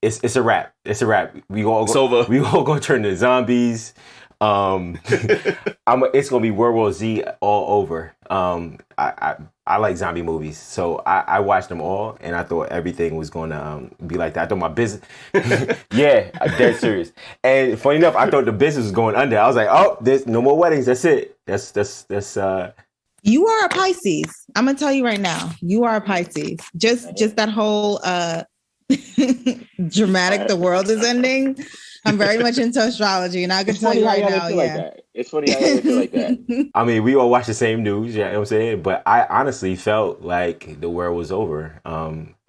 it's a wrap. It's a wrap. We all go turn into zombies. It's gonna be World War Z all over. I like zombie movies, so I watched them all, and I thought everything was gonna be like that. I thought my business, yeah, I'm dead serious. And funny enough, I thought the business was going under. I was like, oh, there's no more weddings. That's it. That's. You are a Pisces. I'm gonna tell you right now. You are a Pisces. Just that whole dramatic. The world is ending. I'm very much into astrology, and I can tell you right now, yeah. It's funny how you feel like that. I mean, we all watch the same news, you know what I'm saying? But I honestly felt like the world was over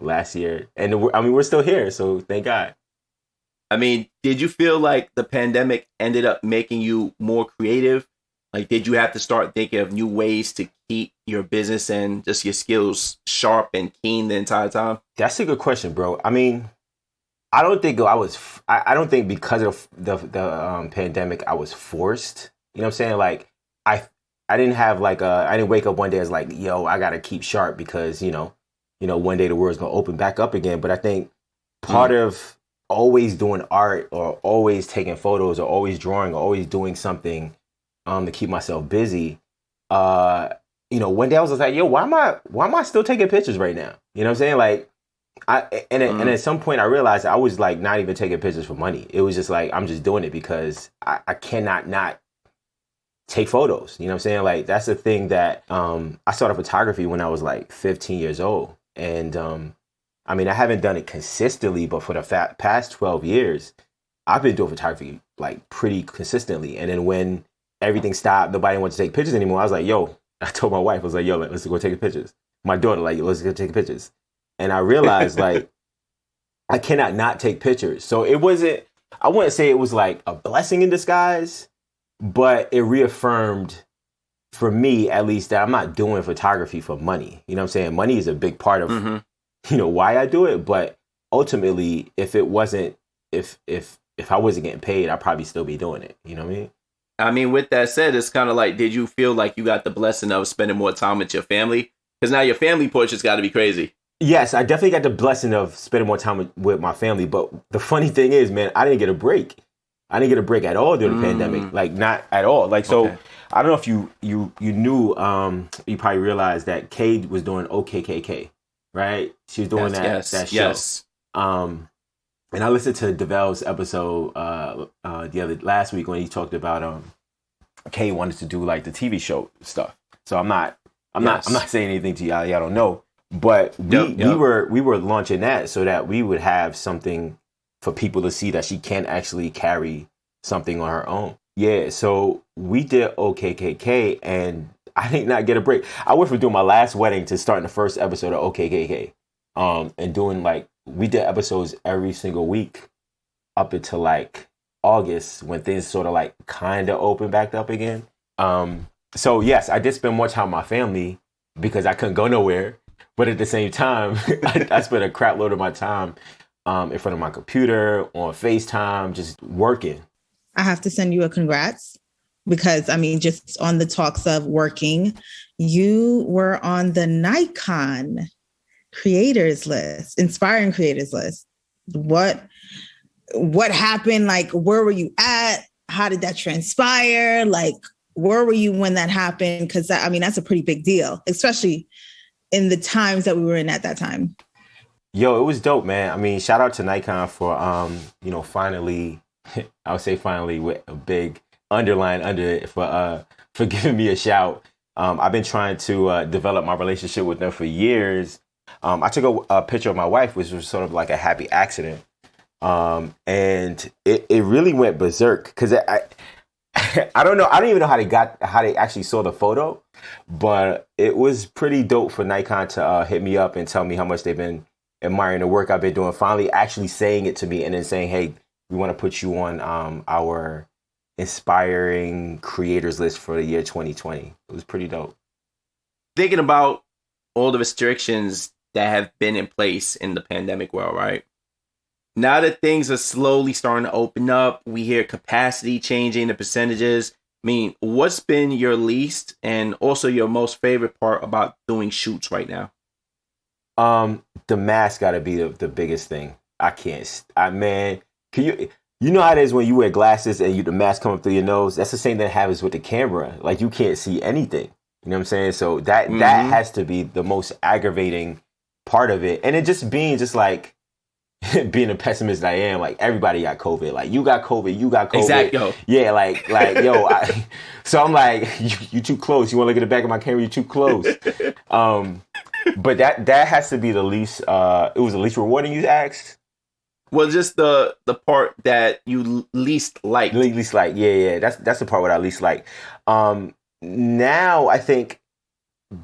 last year. And we're still here, so thank God. I mean, did you feel like the pandemic ended up making you more creative? Like, did you have to start thinking of new ways to keep your business and just your skills sharp and keen the entire time? That's a good question, bro. I mean, I don't think because of the pandemic I was forced. You know what I'm saying? Like I didn't have I didn't wake up one day as like, yo, I gotta keep sharp because one day the world's gonna open back up again. But I think part of always doing art or always taking photos or always drawing or always doing something to keep myself busy. One day I was just like, yo, why am I still taking pictures right now? You know what I'm saying? Like, And at some point I realized I was like not even taking pictures for money. It was just like I'm just doing it because I cannot not take photos. You know what I'm saying? Like that's the thing that I started photography when I was like 15 years old. And I mean, I haven't done it consistently, but for the past 12 years, I've been doing photography like pretty consistently. And then when everything stopped, nobody wanted to take pictures anymore. I was like, yo, I told my wife, I was like, yo, let's go take pictures. My daughter, like, let's go take pictures. And I realized like I cannot not take pictures. So it wasn't, I wouldn't say it was like a blessing in disguise, but it reaffirmed for me at least that I'm not doing photography for money. You know what I'm saying? Money is a big part of why I do it, but ultimately if it wasn't if I wasn't getting paid, I'd probably still be doing it. You know what I mean? I mean, with that said, it's kind of like, did you feel like you got the blessing of spending more time with your family? Because now your family portrait's got to be crazy. Yes, I definitely got the blessing of spending more time with my family. But the funny thing is, man, I didn't get a break. I didn't get a break at all during the pandemic. Like, not at all. Like, so I don't know if you knew, you probably realized that Kay was doing OKKK, right? She was doing that show. Yes. And I listened to DeVal's episode last week when he talked about Kay wanted to do like the TV show stuff. So I'm not saying anything to y'all. Y'all don't know. But we were launching that so that we would have something for people to see that she can actually carry something on her own. Yeah, so we did OKKK and I did not get a break. I went from doing my last wedding to starting the first episode of OKKK. And doing like, we did episodes every single week up until like August when things sort of like kind of opened back up again. So yes, I did spend more time with my family because I couldn't go nowhere. But at the same time, I spent a crap load of my time in front of my computer, on FaceTime, just working. I have to send you a congrats because, I mean, just on the talks of working, you were on the Nikon creators list, inspiring creators list. What happened? Like, where were you at? How did that transpire? Like, where were you when that happened? Because I mean, that's a pretty big deal, especially in the times that we were in at that time. Yo, it was dope, man. I mean, shout out to Nikon for, finally, I would say finally with a big underline under it for giving me a shout. I've been trying to develop my relationship with them for years. I took a picture of my wife, which was sort of like a happy accident. And it really went berserk because I don't know. I don't even know how they actually saw the photo, but it was pretty dope for Nikon to hit me up and tell me how much they've been admiring the work I've been doing. Finally, actually saying it to me and then saying, "Hey, we want to put you on our inspiring creators list for the year 2020." It was pretty dope. Thinking about all the restrictions that have been in place in the pandemic world, right? Now that things are slowly starting to open up, we hear capacity changing, the percentages. I mean, what's been your least and also your most favorite part about doing shoots right now? The mask got to be the biggest thing. Man, can you know how it is when you wear glasses and the mask come up through your nose? That's the same that happens with the camera. Like, you can't see anything. You know what I'm saying? So that has to be the most aggravating part of it. And it just being just like, being a pessimist I am, like, everybody got COVID. Like, you got COVID. Exactly. Yo. Yeah, like yo. So I'm like, you too close. You want to look at the back of my camera? You too close. But that has to be the least. It was the least rewarding. You asked. Well, just the part that you least like. Least like, yeah. That's the part what I least like. Now I think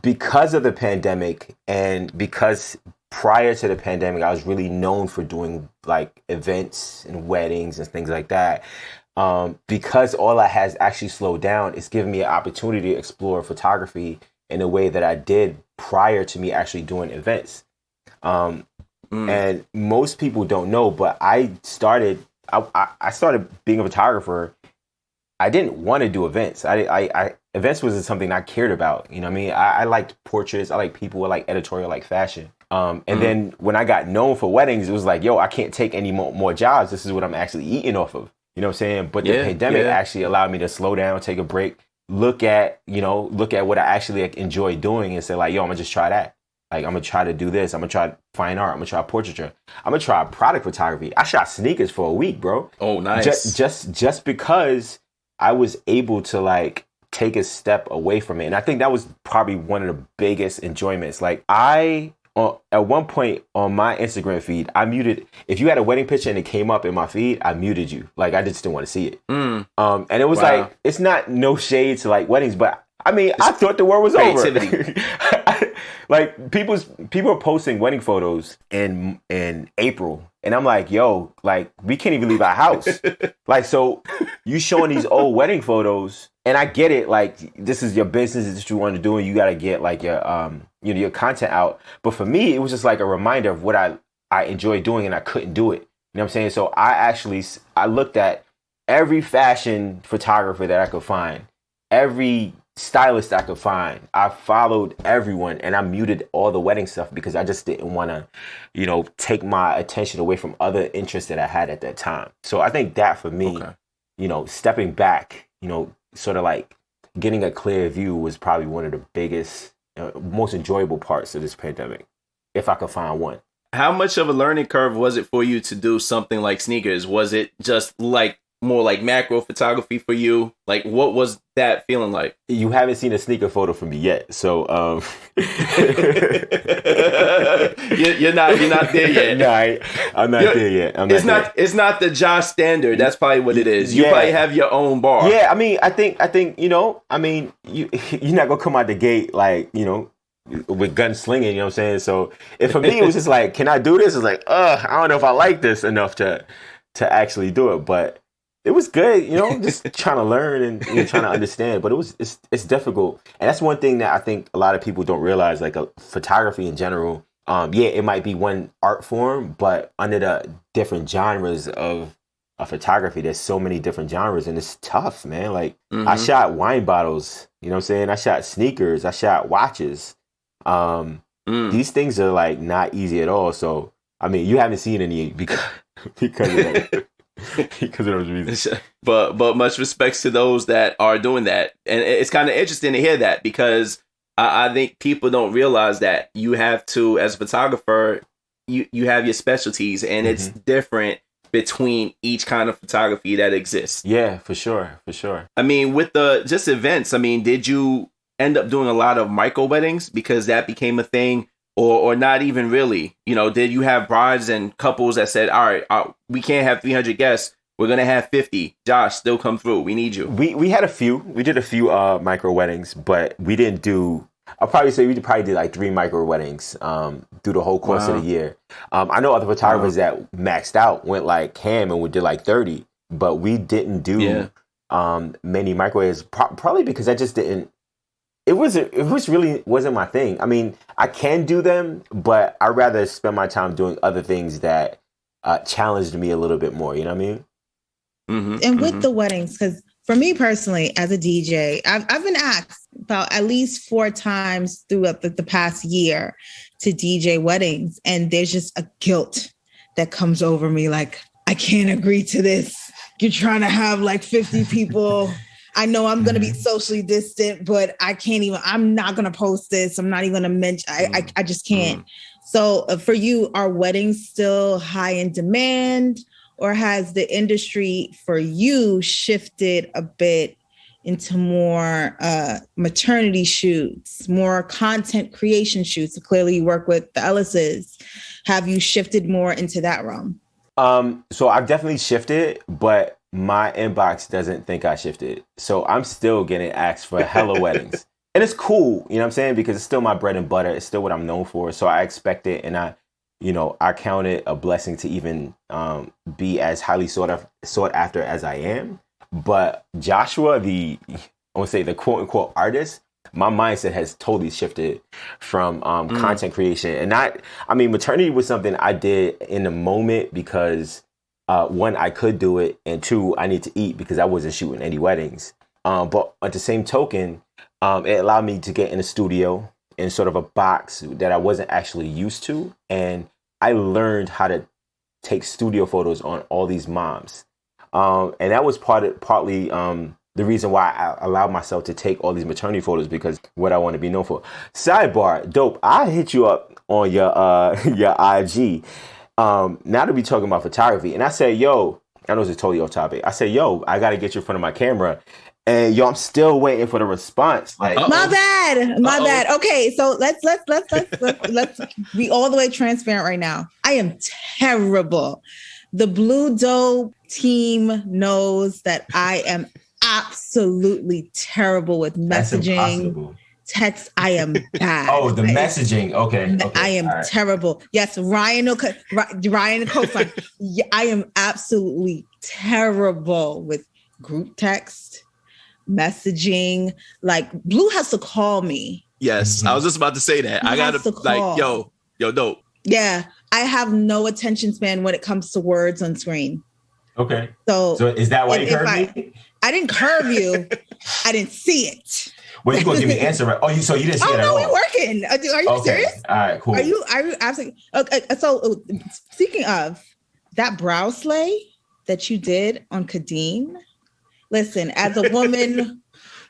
because of the pandemic and because prior to the pandemic, I was really known for doing like events and weddings and things like that. Because all that has actually slowed down, it's given me an opportunity to explore photography in a way that I did prior to me actually doing events. And most people don't know, but I started being a photographer. I didn't want to do events. Events wasn't something I cared about. You know what I mean? I liked portraits. I like people. I like editorial, I like fashion. And then when I got known for weddings, it was like, yo, I can't take any more jobs. This is what I'm actually eating off of. You know what I'm saying? But the pandemic actually allowed me to slow down, take a break, look at what I actually enjoy doing and say like, yo, I'm gonna just try that. Like, I'm gonna try to do this. I'm gonna try fine art. I'm gonna try portraiture. I'm gonna try product photography. I shot sneakers for a week, bro. Oh, nice. Just because I was able to like take a step away from it, and I think that was probably one of the biggest enjoyments. Like, at one point on my Instagram feed, I muted. If you had a wedding picture and it came up in my feed, I muted you. Like, I just didn't want to see it. And it was like, it's not no shade to like weddings, but I mean, I thought the war was over. Like, people are posting wedding photos in April, and I'm like, yo, like, we can't even leave our house. Like, so you showing these old wedding photos, and I get it. Like, this is your business, this is what you want to do, and you got to get like your content out. But for me, it was just like a reminder of what I enjoy doing, and I couldn't do it. You know what I'm saying? So I looked at every fashion photographer that I could find, every stylist I could find. I followed everyone, and I muted all the wedding stuff because I just didn't want to, take my attention away from other interests that I had at that time. So I think that for me, stepping back, sort of like getting a clear view was probably one of the biggest, most enjoyable parts of this pandemic, if I could find one. How much of a learning curve was it for you to do something like sneakers? Was it just like more like macro photography for you? Like, what was that feeling like? You haven't seen a sneaker photo from me yet, so you're not there yet. No, I'm not there yet. It's not the Josh standard. That's probably what it is. You probably have your own bar. Yeah, I mean, I think you're not gonna come out the gate like with gun slinging. You know what I'm saying? So if for me it was just like, can I do this? It's like, I don't know if I like this enough to actually do it, but it was good, just trying to learn and trying to understand. But it's difficult, and that's one thing that I think a lot of people don't realize. Like, photography in general, it might be one art form, but under the different genres of photography, there's so many different genres, and it's tough, man. Like, I shot wine bottles, you know what I'm saying? I shot sneakers, I shot watches. These things are like not easy at all. So, I mean, you haven't seen any because of that. Because of those reasons. But much respects to those that are doing that. And it's kind of interesting to hear that, because I think people don't realize that you have to, as a photographer, you have your specialties, and it's different between each kind of photography that exists. Yeah, for sure. I mean, with the just events, I mean, did you end up doing a lot of micro weddings because that became a thing? Or not even really, did you have brides and couples that said, all right, we can't have 300 guests. We're going to have 50. Josh, still come through. We need you. We had a few. We did a few micro weddings, but we didn't do, I'll probably say we probably did like 3 micro weddings through the whole course of the year. I know other photographers that maxed out, went like ham and we did like 30, but we didn't do many microwaves, probably because I just didn't. It really wasn't my thing. I mean, I can do them, but I'd rather spend my time doing other things that challenged me a little bit more. You know what I mean? And with the weddings, because for me personally, as a DJ, I've been asked about at least 4 times throughout the past year to DJ weddings. And there's just a guilt that comes over me. Like, I can't agree to this. You're trying to have like 50 people. I know I'm going to be socially distant, but I'm not going to post this. I'm not even going to mention, I just can't. So for you, are weddings still high in demand, or has the industry for you shifted a bit into more maternity shoots, more content creation shoots? So clearly you work with the Ellises. Have you shifted more into that realm? So I've definitely shifted, but my inbox doesn't think I shifted. So I'm still getting asked for hella weddings. And it's cool, you know what I'm saying? Because it's still my bread and butter. It's still what I'm known for. So I expect it, and I count it a blessing to even be as highly sought after as I am. But Joshua, I want to say the quote unquote artist, my mindset has totally shifted from content creation. And maternity was something I did in the moment because 1, I could do it, and 2, I need to eat because I wasn't shooting any weddings. But at the same token, it allowed me to get in a studio in sort of a box that I wasn't actually used to. And I learned how to take studio photos on all these moms. And that was partly the reason why I allowed myself to take all these maternity photos, because what I want to be known for. Sidebar, dope. I hit you up on your your IG. Now that we talking about photography, and I said, yo, I know this is totally off topic. I said, yo, I got to get you in front of my camera. And yo, I'm still waiting for the response. Like, my bad. Okay, so let's be all the way transparent right now. I am terrible. The Blue Dope team knows that I am absolutely terrible with messaging. Text, I am bad. Oh, the messaging. Okay. I am terrible. Yes, Ryan co-sign. Yeah, I am absolutely terrible with group text, messaging. Like, Blue has to call me. Yes, I was just about to say that. I gotta like, yo, dope. Yeah, I have no attention span when it comes to words on screen. Okay. So is that why you curved me? I didn't curve you. I didn't see it. Well, you gonna give me the answer, right? Oh, so you didn't see it at all? Oh no, we're working. Are you serious? All right, cool. Are you absolutely okay? So speaking of that brow slay that you did on Kadeen, listen, as a woman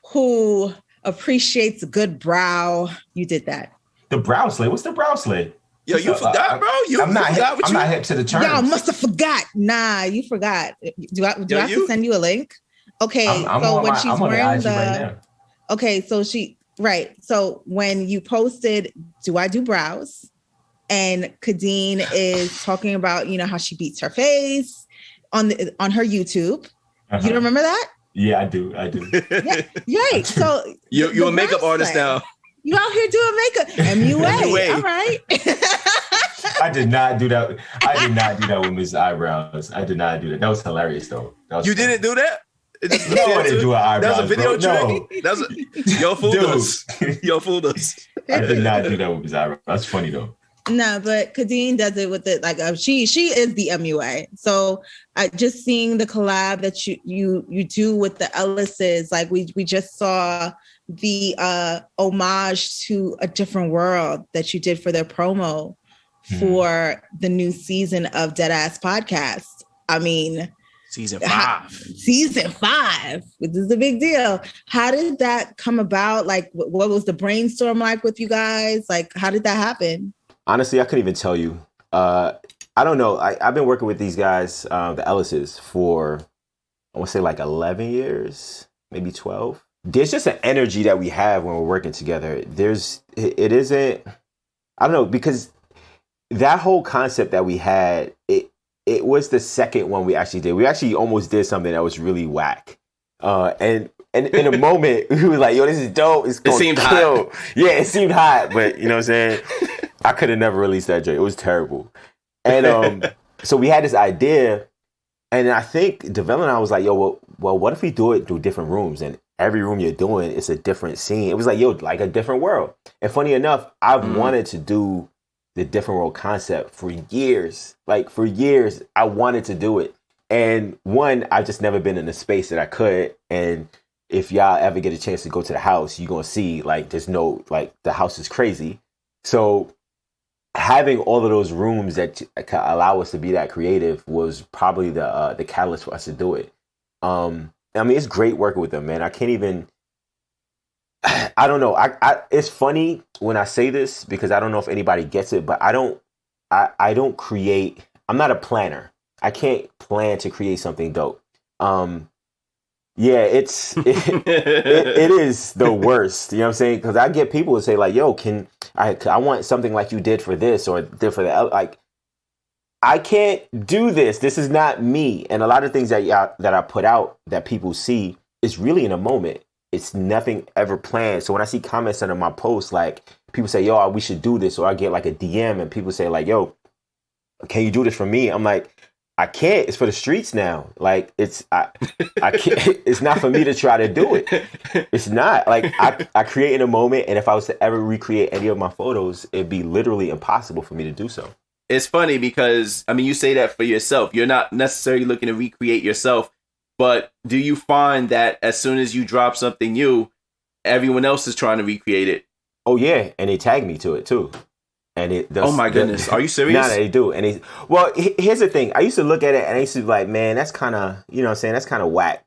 who appreciates a good brow, you did that. The brow slay? What's the brow slay? Yo, you forgot, bro? I'm not hip to the terms. Y'all must have forgot. Nah, you forgot. Do I have to send you a link? Okay, so when she's wearing the right, okay, so so when you posted, do I do brows? And Kadeen is talking about, how she beats her face on her YouTube. You don't remember that? Yeah, I do. Yeah, right. So you're a makeup artist now. You out here doing makeup. MUA. All right. I did not do that. I did not do that with Miss Eyebrows. I did not do that. That was hilarious, though. You didn't do that? No, I didn't do an eyebrow. That was a video trick. No. Yo fooled us. Yo fooled us. I did not do that with Miss Eyebrows. That's funny, though. No, but Kadeen does it with it. Like she is the MUA. So just seeing the collab that you do with the Ellises, like we just saw the homage to A Different World that you did for their promo for the new season of Deadass Podcast. I mean, season 5. Season 5, which is a big deal. How did that come about? Like, what was the brainstorm like with you guys? Like, how did that happen? Honestly, I couldn't even tell you. I don't know. I've been working with these guys, the Ellises, for, I want to say like 11 years, maybe 12. There's just an energy that we have when we're working together. It isn't, I don't know, because that whole concept that we had, it was the second one we actually did. We actually almost did something that was really whack. And in a moment, we were like, yo, this is dope. It's going to kill. Hot. Yeah, it seemed hot, but you know what I'm saying? I could have never released that joint. It was terrible. And so we had this idea, and I think Devell and I was like, yo, well, what if we do it through different rooms? And every room you're doing, it's a different scene. It was like, yo, like a different world. And funny enough, I've wanted to do the different world concept for years. Like for years, I wanted to do it. And one, I've just never been in a space that I could. And if y'all ever get a chance to go to the house, you're going to see like there's no, like the house is crazy. So having all of those rooms that allow us to be that creative was probably the catalyst for us to do it. I mean, it's great working with them, man. I can't even, I don't know. It's funny when I say this because I don't know if anybody gets it, but I don't create, I'm not a planner. I can't plan to create something dope. Yeah, it is the worst. You know what I'm saying? Because I get people who say like, yo, I want something like you did for this or did for that. Like, I can't do this. This is not me. And a lot of things that I put out that people see is really in a moment. It's nothing ever planned. So when I see comments under my posts, like people say, yo, we should do this. Or I get like a DM and people say like, yo, can you do this for me? I'm like, I can't. It's for the streets now. Like I can't. It's not for me to try to do it. It's not. Like I create in a moment, and if I was to ever recreate any of my photos, it'd be literally impossible for me to do so. It's funny because I mean, you say that for yourself. You're not necessarily looking to recreate yourself, but do you find that as soon as you drop something new, everyone else is trying to recreate it? Oh yeah, and they tag me to it too. And it does, oh my goodness, are you serious? Nah, they do. And well, here's the thing. I used to look at it and I used to be like, man, that's kind of, you know what I'm saying? That's kind of whack.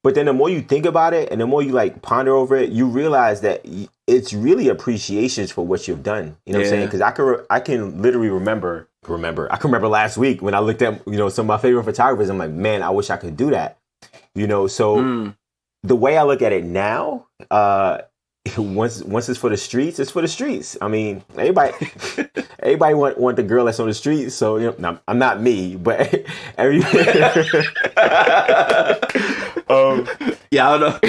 But then the more you think about it and the more you like ponder over it, you realize that it's really appreciations for what you've done. You know what I'm saying? Because I can literally remember. I can remember last week when I looked at, you know, some of my favorite photographers. I'm like, man, I wish I could do that. You know, so the way I look at it now, once it's for the streets, it's for the streets. I mean, everybody want the girl that's on the streets. So, you know, I'm not me, but every yeah, I don't know.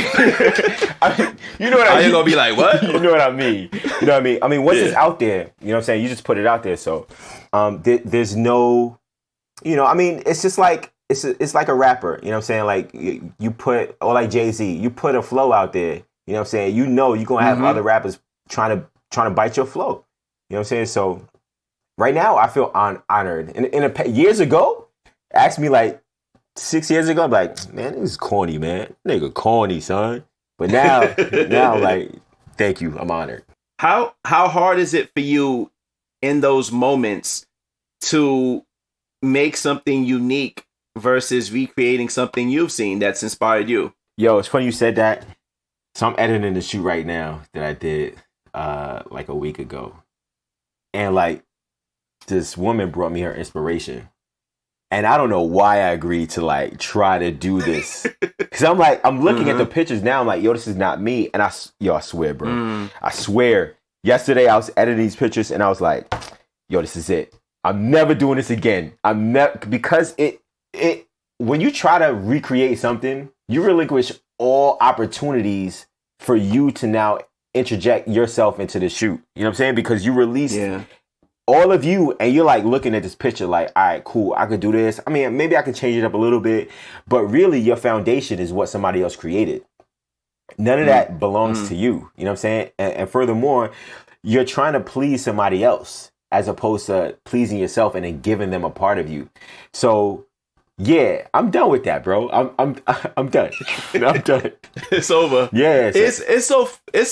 I mean, you know what I mean? You're gonna be like, what? You know what I mean? You know what I mean? I mean, once it's out there, you know what I'm saying? You just put it out there. So, there's no, you know, I mean, it's just like, it's like a rapper, you know what I'm saying? Like you put, or like Jay-Z, you put a flow out there, you know what I'm saying? You know you're going to have other rappers trying to bite your flow. You know what I'm saying? So right now I feel honored. Years ago, asked me like 6 years ago, I'm like, man, this is corny, man. Nigga corny, son. But now like, thank you, I'm honored. How hard is it for you in those moments to make something unique versus recreating something you've seen that's inspired you? Yo, it's funny you said that. So I'm editing the shoot right now that I did like a week ago. And like this woman brought me her inspiration. And I don't know why I agreed to like try to do this. Cause I'm looking at the pictures now. I'm like, yo, this is not me. And I swear, bro. I swear. Yesterday I was editing these pictures and I was like, yo, this is it. I'm never doing this again. Because it when you try to recreate something, you relinquish all opportunities for you to now interject yourself into the shoot. You know what I'm saying? Because you released all of you and you're like looking at this picture like, all right, cool, I could do this. I mean, maybe I can change it up a little bit, but really your foundation is what somebody else created. None of that belongs to you. You know what I'm saying? And furthermore, you're trying to please somebody else as opposed to pleasing yourself and then giving them a part of you. So yeah, I'm done with that, bro. I'm done. I'm done. It's over. Yeah, it's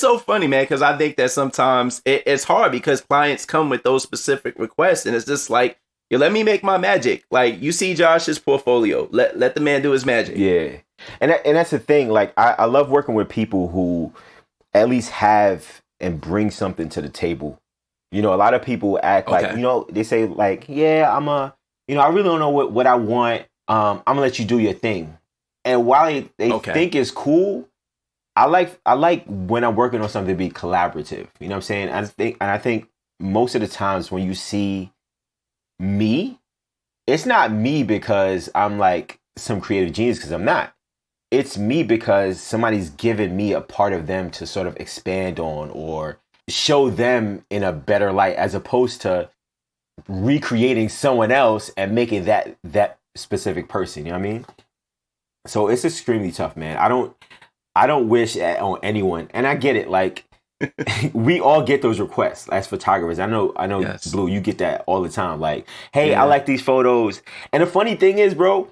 so funny, man. Because I think that sometimes it's hard because clients come with those specific requests, and it's just like, yo, let me make my magic. Like you see Josh's portfolio. Let the man do his magic. Yeah, and that's the thing. Like I love working with people who at least have and bring something to the table. You know, a lot of people act like, you know, they say like, yeah, I really don't know what I want. I'm gonna let you do your thing. And while they think it's cool, I like when I'm working on something to be collaborative. You know what I'm saying? I think most of the times when you see me, it's not me because I'm like some creative genius, because I'm not. It's me because somebody's given me a part of them to sort of expand on or show them in a better light, as opposed to recreating someone else and making that specific person. You know what I mean? So it's extremely tough, man. I don't wish on anyone, and I get it. Like we all get those requests as photographers. I know, yes. Blue, you get that all the time. Like, hey, I like these photos. And the funny thing is, bro,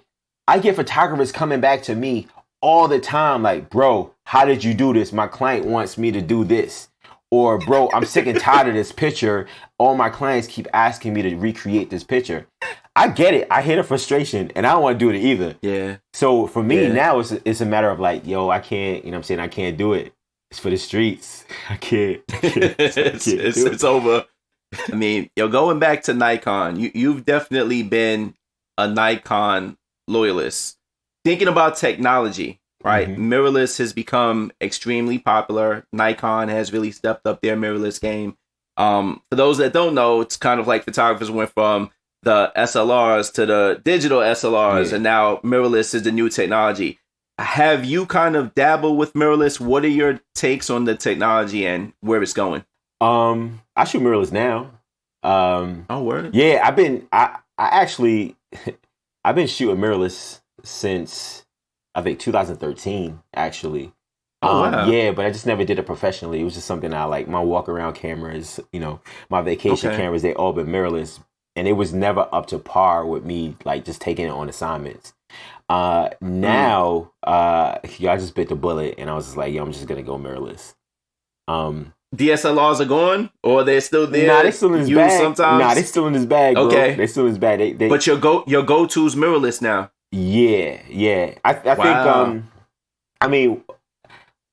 I get photographers coming back to me all the time. Like, bro, how did you do this? My client wants me to do this. Or, bro, I'm sick and tired of this picture. All my clients keep asking me to recreate this picture. I get it. I hear the frustration, and I don't want to do it either. Yeah. So for me now, it's a matter of like, yo, I can't. You know what I'm saying? I can't do it. It's for the streets. I can't. It's over. I mean, yo, going back to Nikon, you've definitely been a Nikon loyalist. Thinking about technology. Right, mirrorless has become extremely popular. Nikon has really stepped up their mirrorless game. For those that don't know, it's kind of like photographers went from the SLRs to the digital SLRs, and now mirrorless is the new technology. Have you kind of dabbled with mirrorless? What are your takes on the technology and where it's going? I shoot mirrorless now. Oh, word? Yeah, I've been shooting mirrorless since I think 2013, actually. Oh, wow. Yeah, but I just never did it professionally. It was just something I like. My walk around cameras, you know, my vacation cameras, they all been mirrorless. And it was never up to par with me, like just taking it on assignments. Now, I just bit the bullet and I was just like, yo, I'm just going to go mirrorless. DSLRs are gone, or they're still there? Nah, they still in his bag. Sometimes? Nah, they still in his bag, bro. Okay. They still in his bag. But your go-to's mirrorless now. Yeah. I think I mean,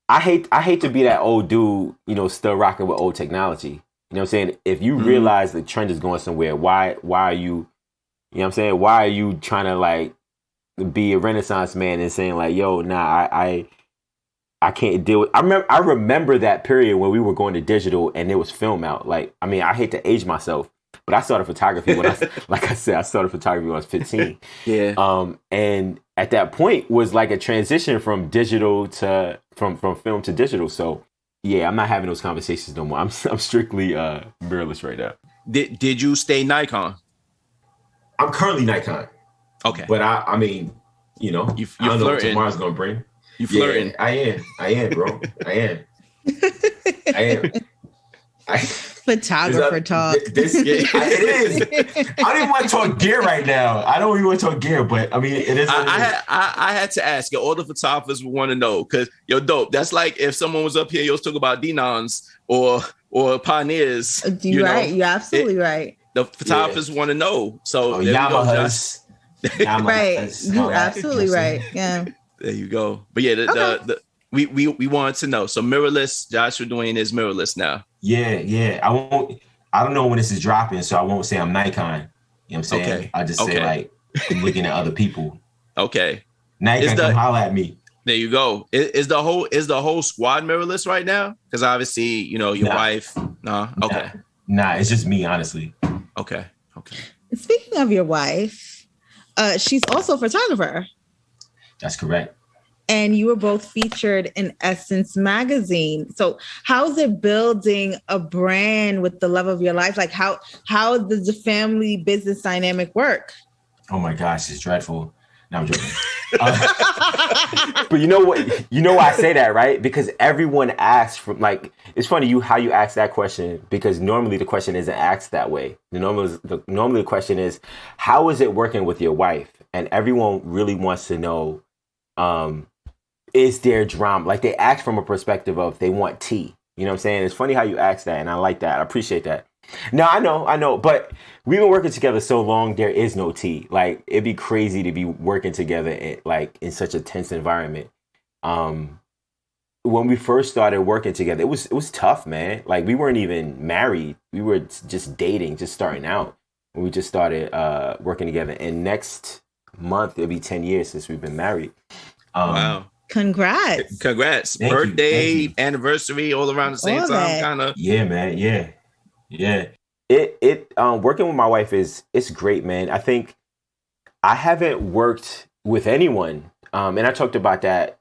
I hate to be that old dude, still rocking with old technology. You know what I'm saying? If you realize the trend is going somewhere, why are you, what I'm saying? Why are you trying to like be a Renaissance man and saying like, yo, nah, I can't deal with. I remember that period when we were going to digital and there was film out. Like, I mean, I hate to age myself, but I started photography when like I said, I started photography when I was 15. Yeah. And at that point was like a transition from digital to from film to digital. So yeah, I'm not having those conversations no more. I'm strictly mirrorless right now. Did you stay Nikon? I'm currently Nikon. Okay. But I mean, I don't know what tomorrow's gonna bring. You flirting? Yeah, I am, bro. I am. Photographer talk. It is. I don't even want to talk gear right now. I don't even want to talk gear, but I mean, it is. I had to ask. All the photographers would want to know because you're dope. That's like if someone was up here, you was talking about Denons or Pioneers. You're right. You're absolutely right. The photographers want to know. So Yamahas. Right. You're absolutely right. Yeah. There you go. But yeah, we wanted to know. So mirrorless, Joshua Dwain is mirrorless now. Yeah. I don't know when this is dropping, so I won't say I'm Nikon. You know what I'm saying? Okay. I just say like I'm looking at other people. Okay. Nikon, come holler at me. There you go. Is the whole squad mirrorless right now? Because obviously, your wife. Nah. Okay. Nah, it's just me, honestly. Okay. Speaking of your wife, she's also a photographer. That's correct. And you were both featured in Essence magazine. So how's it building a brand with the love of your life? Like how does the family business dynamic work? Oh my gosh, it's dreadful. No, I'm joking. But you know what? You know why I say that, right? Because everyone asks for like, it's funny how you ask that question because normally the question isn't asked that way. Normally the question is, how is it working with your wife? And everyone really wants to know, is there drama? Like they ask from a perspective of they want tea. You know what I'm saying? It's funny how you ask that, and I like that. I appreciate that. No, I know, but we've been working together so long, there is no tea. Like it'd be crazy to be working together in such a tense environment. When we first started working together, it was tough, man. Like we weren't even married. We were just dating, just starting out. When we just started working together. And next month, it'll be 10 years since we've been married. Wow. Congrats. Thank Birthday, you. Anniversary, all around the same time, kind of. Yeah, man. Yeah. It working with my wife it's great, man. I think I haven't worked with anyone. And I talked about that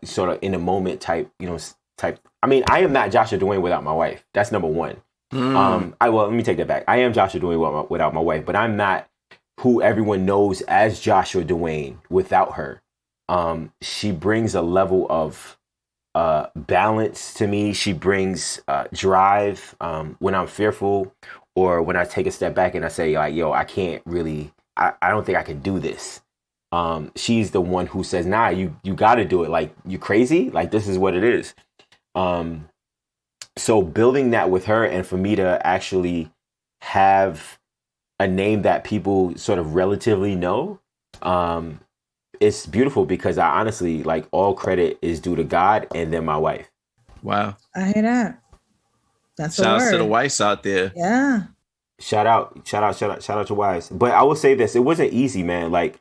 sort of in a moment type. I mean, I am not Joshua Dwain without my wife. That's number one. Let me take that back. I am Joshua Dwain without my wife, but I'm not who everyone knows as Joshua Dwain without her. She brings a level of balance to me. She brings drive when I'm fearful or when I take a step back and I say like, yo, I can't really, I don't think I can do this. She's the one who says, nah, you got to do it. Like, you crazy? Like, this is what it is. So building that with her and for me to actually have a name that people sort of relatively know, it's beautiful because I honestly, like, all credit is due to God and then my wife. Wow. I hear that. That's Shout out to the wives out there. Yeah. Shout out to wives. But I will say this, it wasn't easy, man. Like,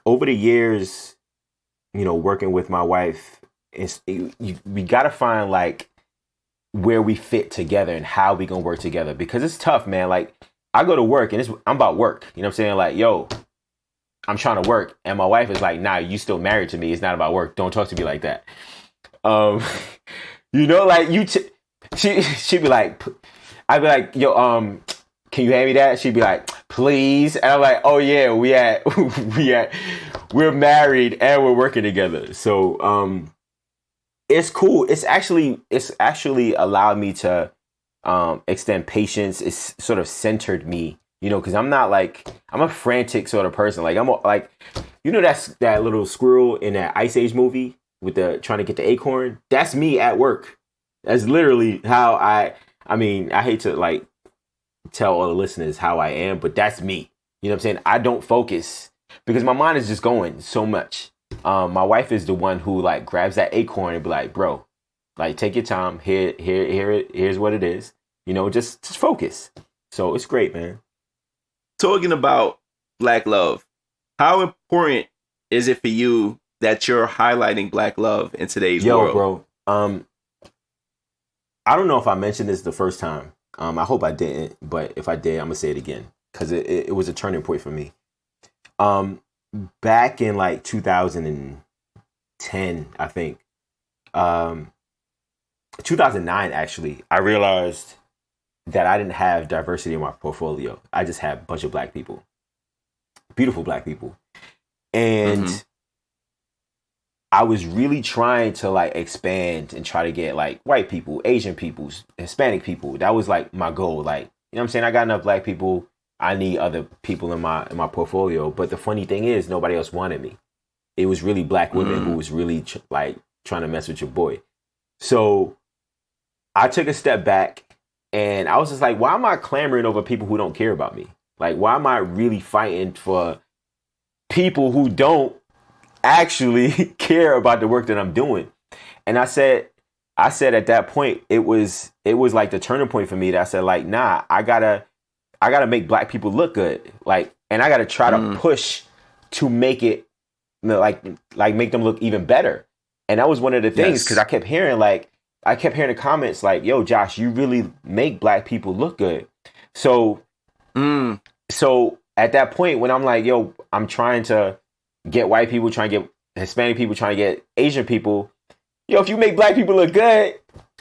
over the years, working with my wife, we got to find, like, where we fit together and how we gonna work together. Because it's tough, man. Like, I go to work and I'm about work. You know what I'm saying? Like, yo, I'm trying to work. And my wife is like, nah, you still married to me. It's not about work. Don't talk to me like that. Like, she'd be like, I'd be like, yo, can you hand me that? She'd be like, please. And I'm like, oh yeah, we're married and we're working together. So, it's cool. It's actually allowed me to, extend patience. It's sort of centered me, cause I'm a frantic sort of person. Like that's that little squirrel in that Ice Age movie with trying to get the acorn. That's me at work. That's literally how I hate to like tell all the listeners how I am, but that's me. You know what I'm saying? I don't focus because my mind is just going so much. My wife is the one who like grabs that acorn and be like, bro, like take your time. Here's what it is. You know, just focus. So it's great, man. Talking about Black love, how important is it for you that you're highlighting Black love in today's world? Bro. I don't know if I mentioned this the first time. I hope I didn't, but if I did, I'm gonna say it again because it was a turning point for me. Back in like 2010, I think, 2009 actually, I realized that I didn't have diversity in my portfolio. I just had a bunch of Black people, beautiful Black people, and I was really trying to like expand and try to get like white people, Asian people, Hispanic people. That was like my goal. Like, you know what I'm saying? I got enough Black people. I need other people in my portfolio. But the funny thing is, nobody else wanted me. It was really Black women who was really like trying to mess with your boy. So I took a step back and I was just like, why am I clamoring over people who don't care about me? Like, why am I really fighting for people who don't actually care about the work that I'm doing? And I said at that point, it was like the turning point for me that I said, like, nah, I gotta make Black people look good. Like, and I gotta try to push to make it, you know, like make them look even better. And that was one of the things, because I kept hearing the comments like, yo, Josh, you really make Black people look good. So at that point when I'm like, yo, I'm trying to get white people, trying to get Hispanic people, trying to get Asian people, yo, if you make Black people look good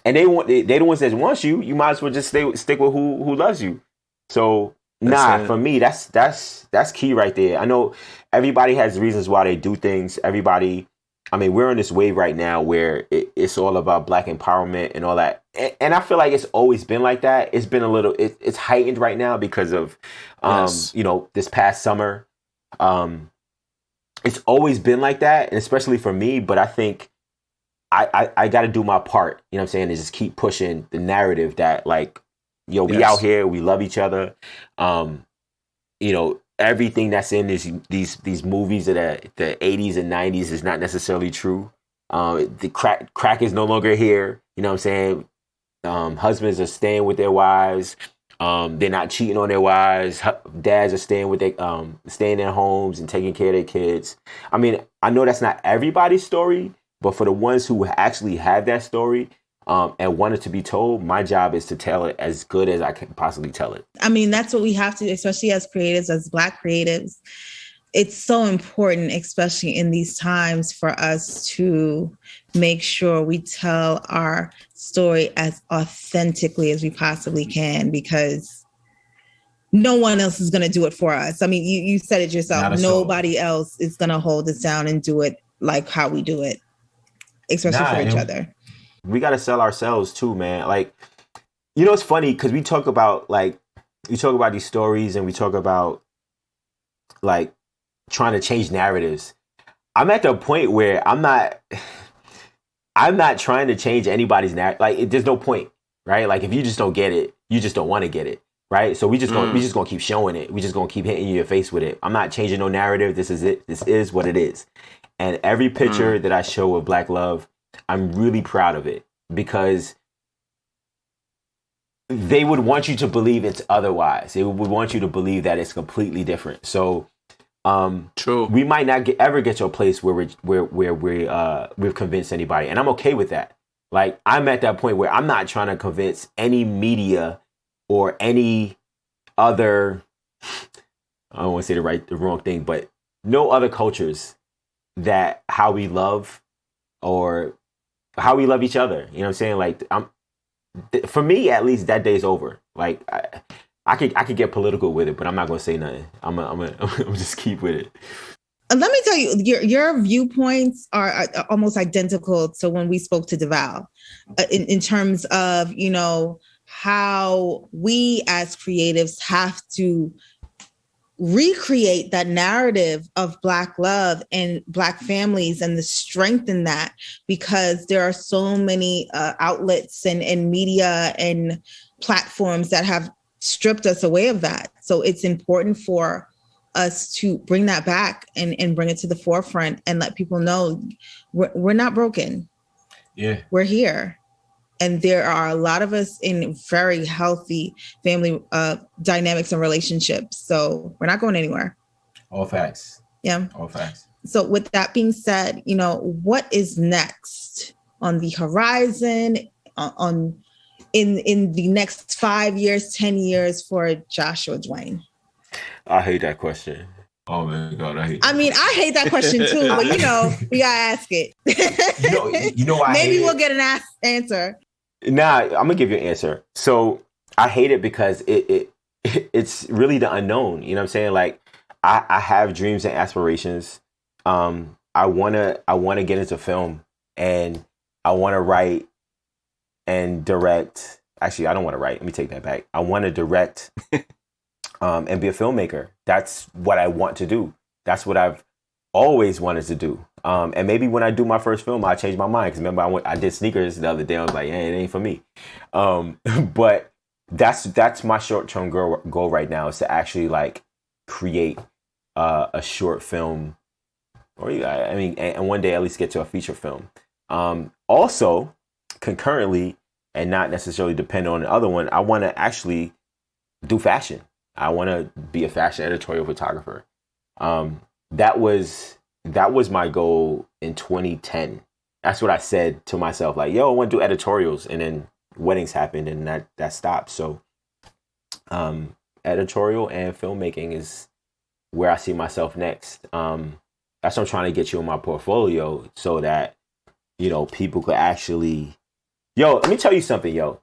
and they the ones that want you, you might as well just stick with who loves you. So for me, that's key right there. I know everybody has reasons why they do things. Everybody, I mean, we're on this wave right now where it's all about Black empowerment and all that. And I feel like it's always been like that. It's been a little, it's heightened right now because of, you know, this past summer. It's always been like that, and especially for me. But I think I got to do my part. You know what I'm saying? And just keep pushing the narrative that like, yo, we out here, we love each other. You know, everything that's in these movies of the 80s and 90s is not necessarily true. The crack is no longer here. You know what I'm saying? Husbands are staying with their wives. They're not cheating on their wives. Dads are staying in their homes and taking care of their kids. I mean, I know that's not everybody's story, but for the ones who actually had that story and wanted to be told, my job is to tell it as good as I can possibly tell it. I mean, that's what we have to, especially as creatives, as Black creatives. It's so important, especially in these times, for us to make sure we tell our story as authentically as we possibly can, because no one else is going to do it for us. I mean, you said it yourself. Nobody else is going to hold us down and do it like how we do it, especially for each other. We got to sell ourselves too, man. Like, you know, it's funny because we talk about these stories and we talk about like trying to change narratives. I'm at the point where I'm not trying to change anybody's narrative. Like, there's no point, right? Like, if you just don't get it, you just don't want to get it, right? So we just gonna keep showing it. We just gonna keep hitting you in your face with it. I'm not changing no narrative. This is it. This is what it is. And every picture that I show of Black love, I'm really proud of it because they would want you to believe it's otherwise. They would want you to believe that it's completely different. So true. We might not ever get to a place where we've convinced anybody, and I'm okay with that. Like, I'm at that point where I'm not trying to convince any media or any other, I don't want to say the wrong thing, but no other cultures that how we love or how we love each other. You know what I'm saying? Like, for me, at least, that day's over. Like, I could get political with it, but I'm not gonna say nothing. I'm just keep with it. Let me tell you, your viewpoints are almost identical to when we spoke to Deval, in terms of, you know, how we as creatives have to recreate that narrative of Black love and Black families and the strength in that, because there are so many outlets and media and platforms that have stripped us away of that. So it's important for us to bring that back and bring it to the forefront and let people know we're not broken. Yeah. We're here. And there are a lot of us in very healthy family dynamics and relationships. So we're not going anywhere. All facts. Yeah. All facts. So with that being said, you know, what is next on the horizon in the next 5 years, 10 years for Joshua Dwain? I hate that question. Oh my God, I hate that. I mean, I hate that question too, but you know, we gotta ask it. you know why maybe we'll get an answer. Nah, I'm gonna give you an answer. So I hate it because it's really the unknown. You know what I'm saying? Like I have dreams and aspirations. I wanna get into film, and I wanna write and direct. Actually, I don't want to write. Let me take that back. I want to direct and be a filmmaker. That's what I want to do. That's what I've always wanted to do. And maybe when I do my first film, I change my mind. Because remember, I did sneakers the other day. I was like, hey, it ain't for me. But that's my short-term goal right now, is to actually like create a short film, or I mean, and one day at least get to a feature film. Also, concurrently, and not necessarily depend on the other one, I want to actually do fashion. I want to be a fashion editorial photographer. That was my goal in 2010. That's what I said to myself, like, yo, I want to do editorials, and then weddings happened and that stopped. So editorial and filmmaking is where I see myself next. That's what I'm trying to get you in my portfolio, so that, you know, people could actually, yo, let me tell you something, yo.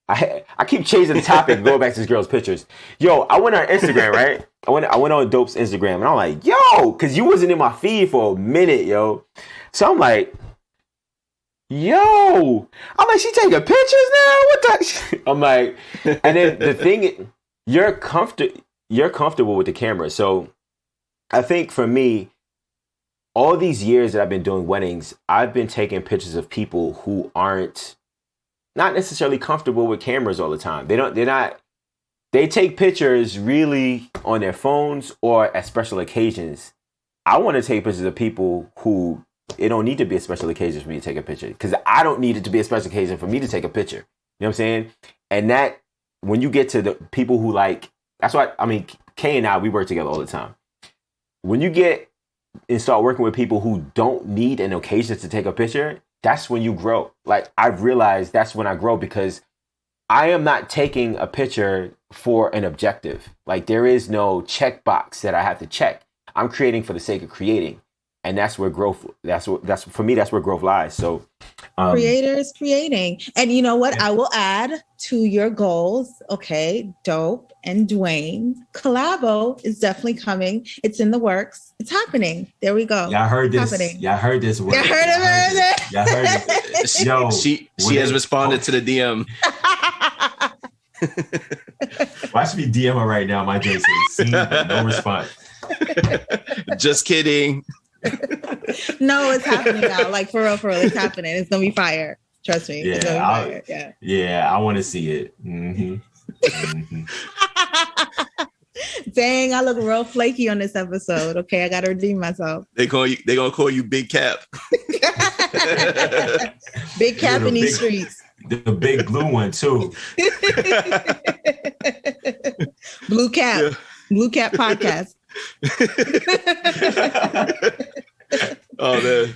I keep changing the topic, going back to this girl's pictures. Yo, I went on Instagram, right? I went on Dope's Instagram, and I'm like, yo, because you wasn't in my feed for a minute, yo. So I'm like, yo, she taking pictures now? What the? I'm like, and then the thing, you're comfortable with the camera. So I think for me, all these years that I've been doing weddings, I've been taking pictures of people who aren't not necessarily comfortable with cameras all the time. They take pictures really on their phones or at special occasions. I want to take pictures of people who it don't need to be a special occasion for me to take a picture, because I don't need it to be a special occasion for me to take a picture. You know what I'm saying? And that, when you get to the people who like, that's why, I mean, Kay and I, we work together all the time. When you get and start working with people who don't need an occasion to take a picture, that's when you grow. Like, I've realized that's when I grow, because I am not taking a picture for an objective. Like, there is no checkbox that I have to check. I'm creating for the sake of creating. And that's where growth, that's for me, that's where growth lies. So creators creating. And you know what? I will add to your goals. Okay. Dope and Dwain collabo is definitely coming. It's in the works. It's happening. There we go. Y'all heard this. Happening. Y'all heard this word. Y'all heard it. Y'all heard it. Yo, she has responded to the DM. Well, I should be DMing right now. My Jason, no response. Just kidding. No, it's happening now. Like, for real, it's happening. It's gonna be fire. Trust me. Yeah, it's gonna be fire. Yeah, I want to see it. Mm-hmm. Mm-hmm. Dang, I look real flaky on this episode. Okay, I gotta redeem myself. They gonna call you Big Cap. Big Cap in these streets. The big blue one too. Blue Cap. Yeah. Blue Cap podcast. Oh man.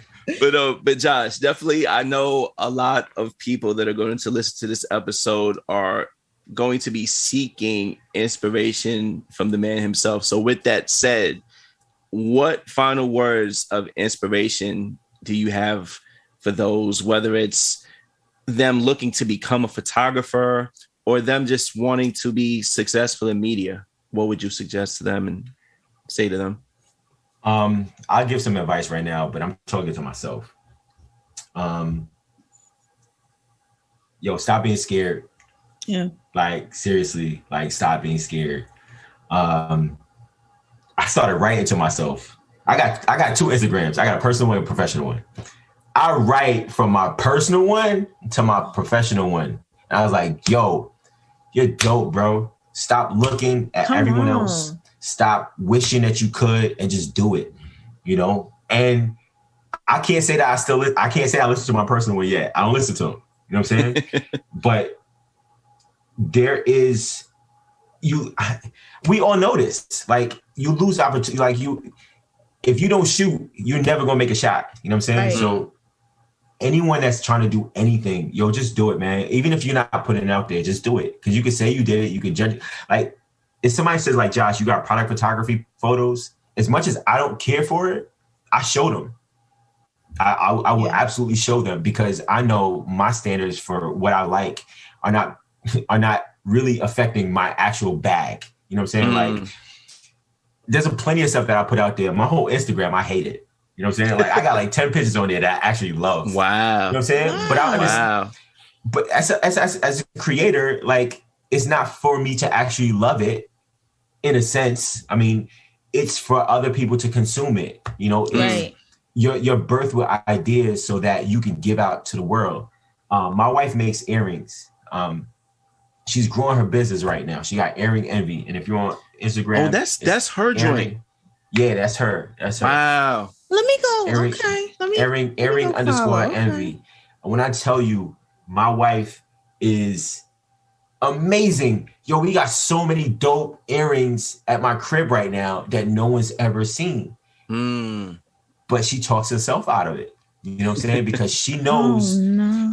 But Josh, definitely, I know a lot of people that are going to listen to this episode are going to be seeking inspiration from the man himself. So with that said, what final words of inspiration do you have for those, whether it's them looking to become a photographer or them just wanting to be successful in media? What would you suggest to them and say to them? I'll give some advice right now, but I'm talking to myself. Yo, stop being scared. Yeah. Like, seriously, like, stop being scared. I started writing to myself. I got two Instagrams. I got a personal one and a professional one. I write from my personal one to my professional one. And I was like, yo, you're dope, bro. Stop looking at everyone else. Stop wishing that you could and just do it, you know? And I can't say that I can't say I listen to my personal one yet. I don't listen to them. You know what I'm saying? But there is, we all know this. Like, you lose opportunity. Like, if you don't shoot, you're never going to make a shot. You know what I'm saying? Right. So anyone that's trying to do anything, just do it, man. Even if you're not putting it out there, just do it. Because you can say you did it. You can judge it. Like, if somebody says, like, Josh, you got product photography photos, as much as I don't care for it, I show them. I will absolutely show them, because I know my standards for what I like are not really affecting my actual bag. You know what I'm saying? Like, there's plenty of stuff that I put out there. My whole Instagram, I hate it. You know what I'm saying? Like, I got like 10 pictures on there that I actually love. Wow. You know what I'm saying? Wow. But I understand. But as a creator, like, it's not for me to actually love it, in a sense. I mean, it's for other people to consume it. You know, right. Your birth with ideas so that you can give out to the world. My wife makes earrings. She's growing her business right now. She got Earring Envy. And if you're on Instagram, that's her joint. Yeah, that's her. That's her. Wow. Let me go. Earring, okay. Earring _ Envy. And when I tell you, my wife is amazing. Yo, we got so many dope earrings at my crib right now that no one's ever seen. But she talks herself out of it. You know what I'm saying? Because she knows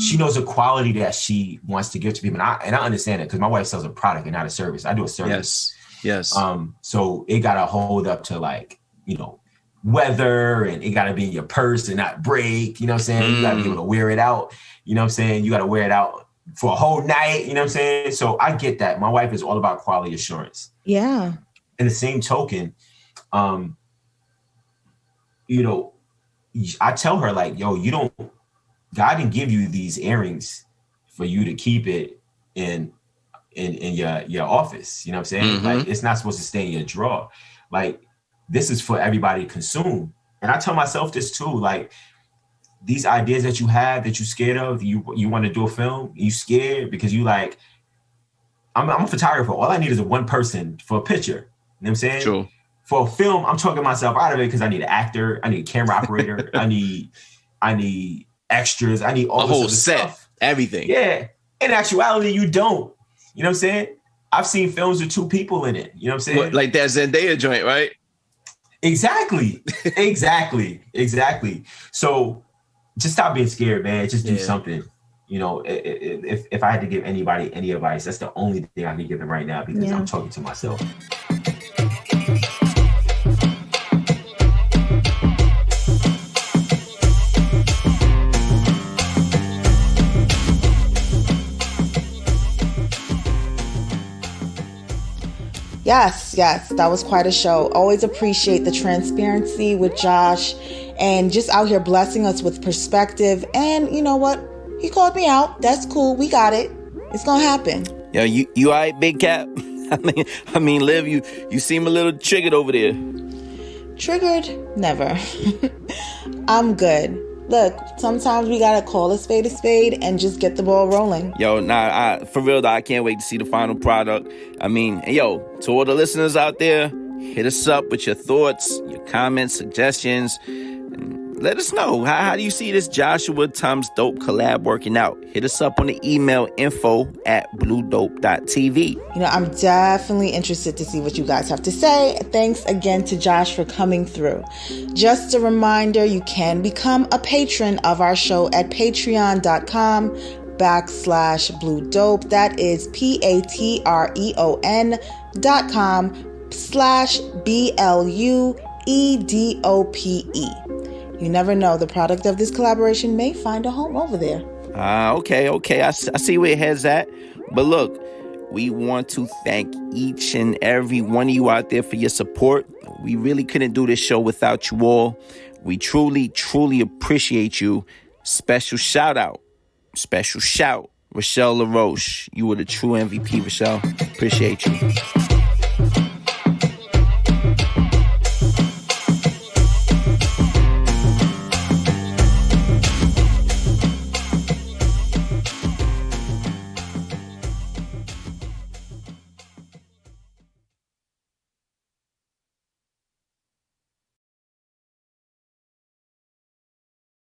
she knows the quality that she wants to give to people. And I understand it, because my wife sells a product and not a service. I do a service. Yes. So it gotta hold up to, like, you know, weather, and it gotta be in your purse and not break. You know what I'm saying? You gotta be able to wear it out. You know what I'm saying? You gotta wear it out for a whole night. You know what I'm saying? So I get that. My wife is all about quality assurance. Yeah. In the same token, you know, I tell her, like, yo, God didn't give you these earrings for you to keep it in your office. You know what I'm saying? Like, it's not supposed to stay in your drawer. Like, this is for everybody to consume. And I tell myself this too, like, these ideas that you have, that you're scared of, you want to do a film, you scared because you like, I'm a photographer. All I need is one person for a picture. You know what I'm saying? True. For a film, I'm talking myself out of it because I need an actor, I need a camera operator, I need extras, I need all a this whole other set, stuff. Everything. Yeah. In actuality, you don't. You know what I'm saying? I've seen films with 2 people in it. You know what I'm saying? Like that Zendaya joint, right? Exactly. So just stop being scared, man. Just do something. You know, if I had to give anybody any advice, that's the only thing I can give them right now, because I'm talking to myself. Yes, that was quite a show. Always appreciate the transparency with Josh, and just out here blessing us with perspective. And you know what? He called me out. That's cool. We got it. It's gonna happen. Yo, you all right, Big Cap? I mean, Liv, you seem a little triggered over there. Triggered? Never. I'm good. Look, sometimes we gotta call a spade and just get the ball rolling. Yo, for real though, I can't wait to see the final product. I mean, yo, to all the listeners out there, hit us up with your thoughts, your comments, suggestions. And let us know, how do you see this Joshua Tums Dope collab working out? Hit us up on the email info@bluedope.tv. You know, I'm definitely interested to see what you guys have to say. Thanks again to Josh for coming through. Just a reminder, you can become a patron of our show at patreon.com/Blue Dope. That is patreon.com/BLUEDOPE. You never know, the product of this collaboration may find a home over there. Okay. I see where it heads at. But look, we want to thank each and every one of you out there for your support. We really couldn't do this show without you all. We truly, truly appreciate you. Special shout, Rochelle LaRoche. You were the true MVP, Rochelle. Appreciate you.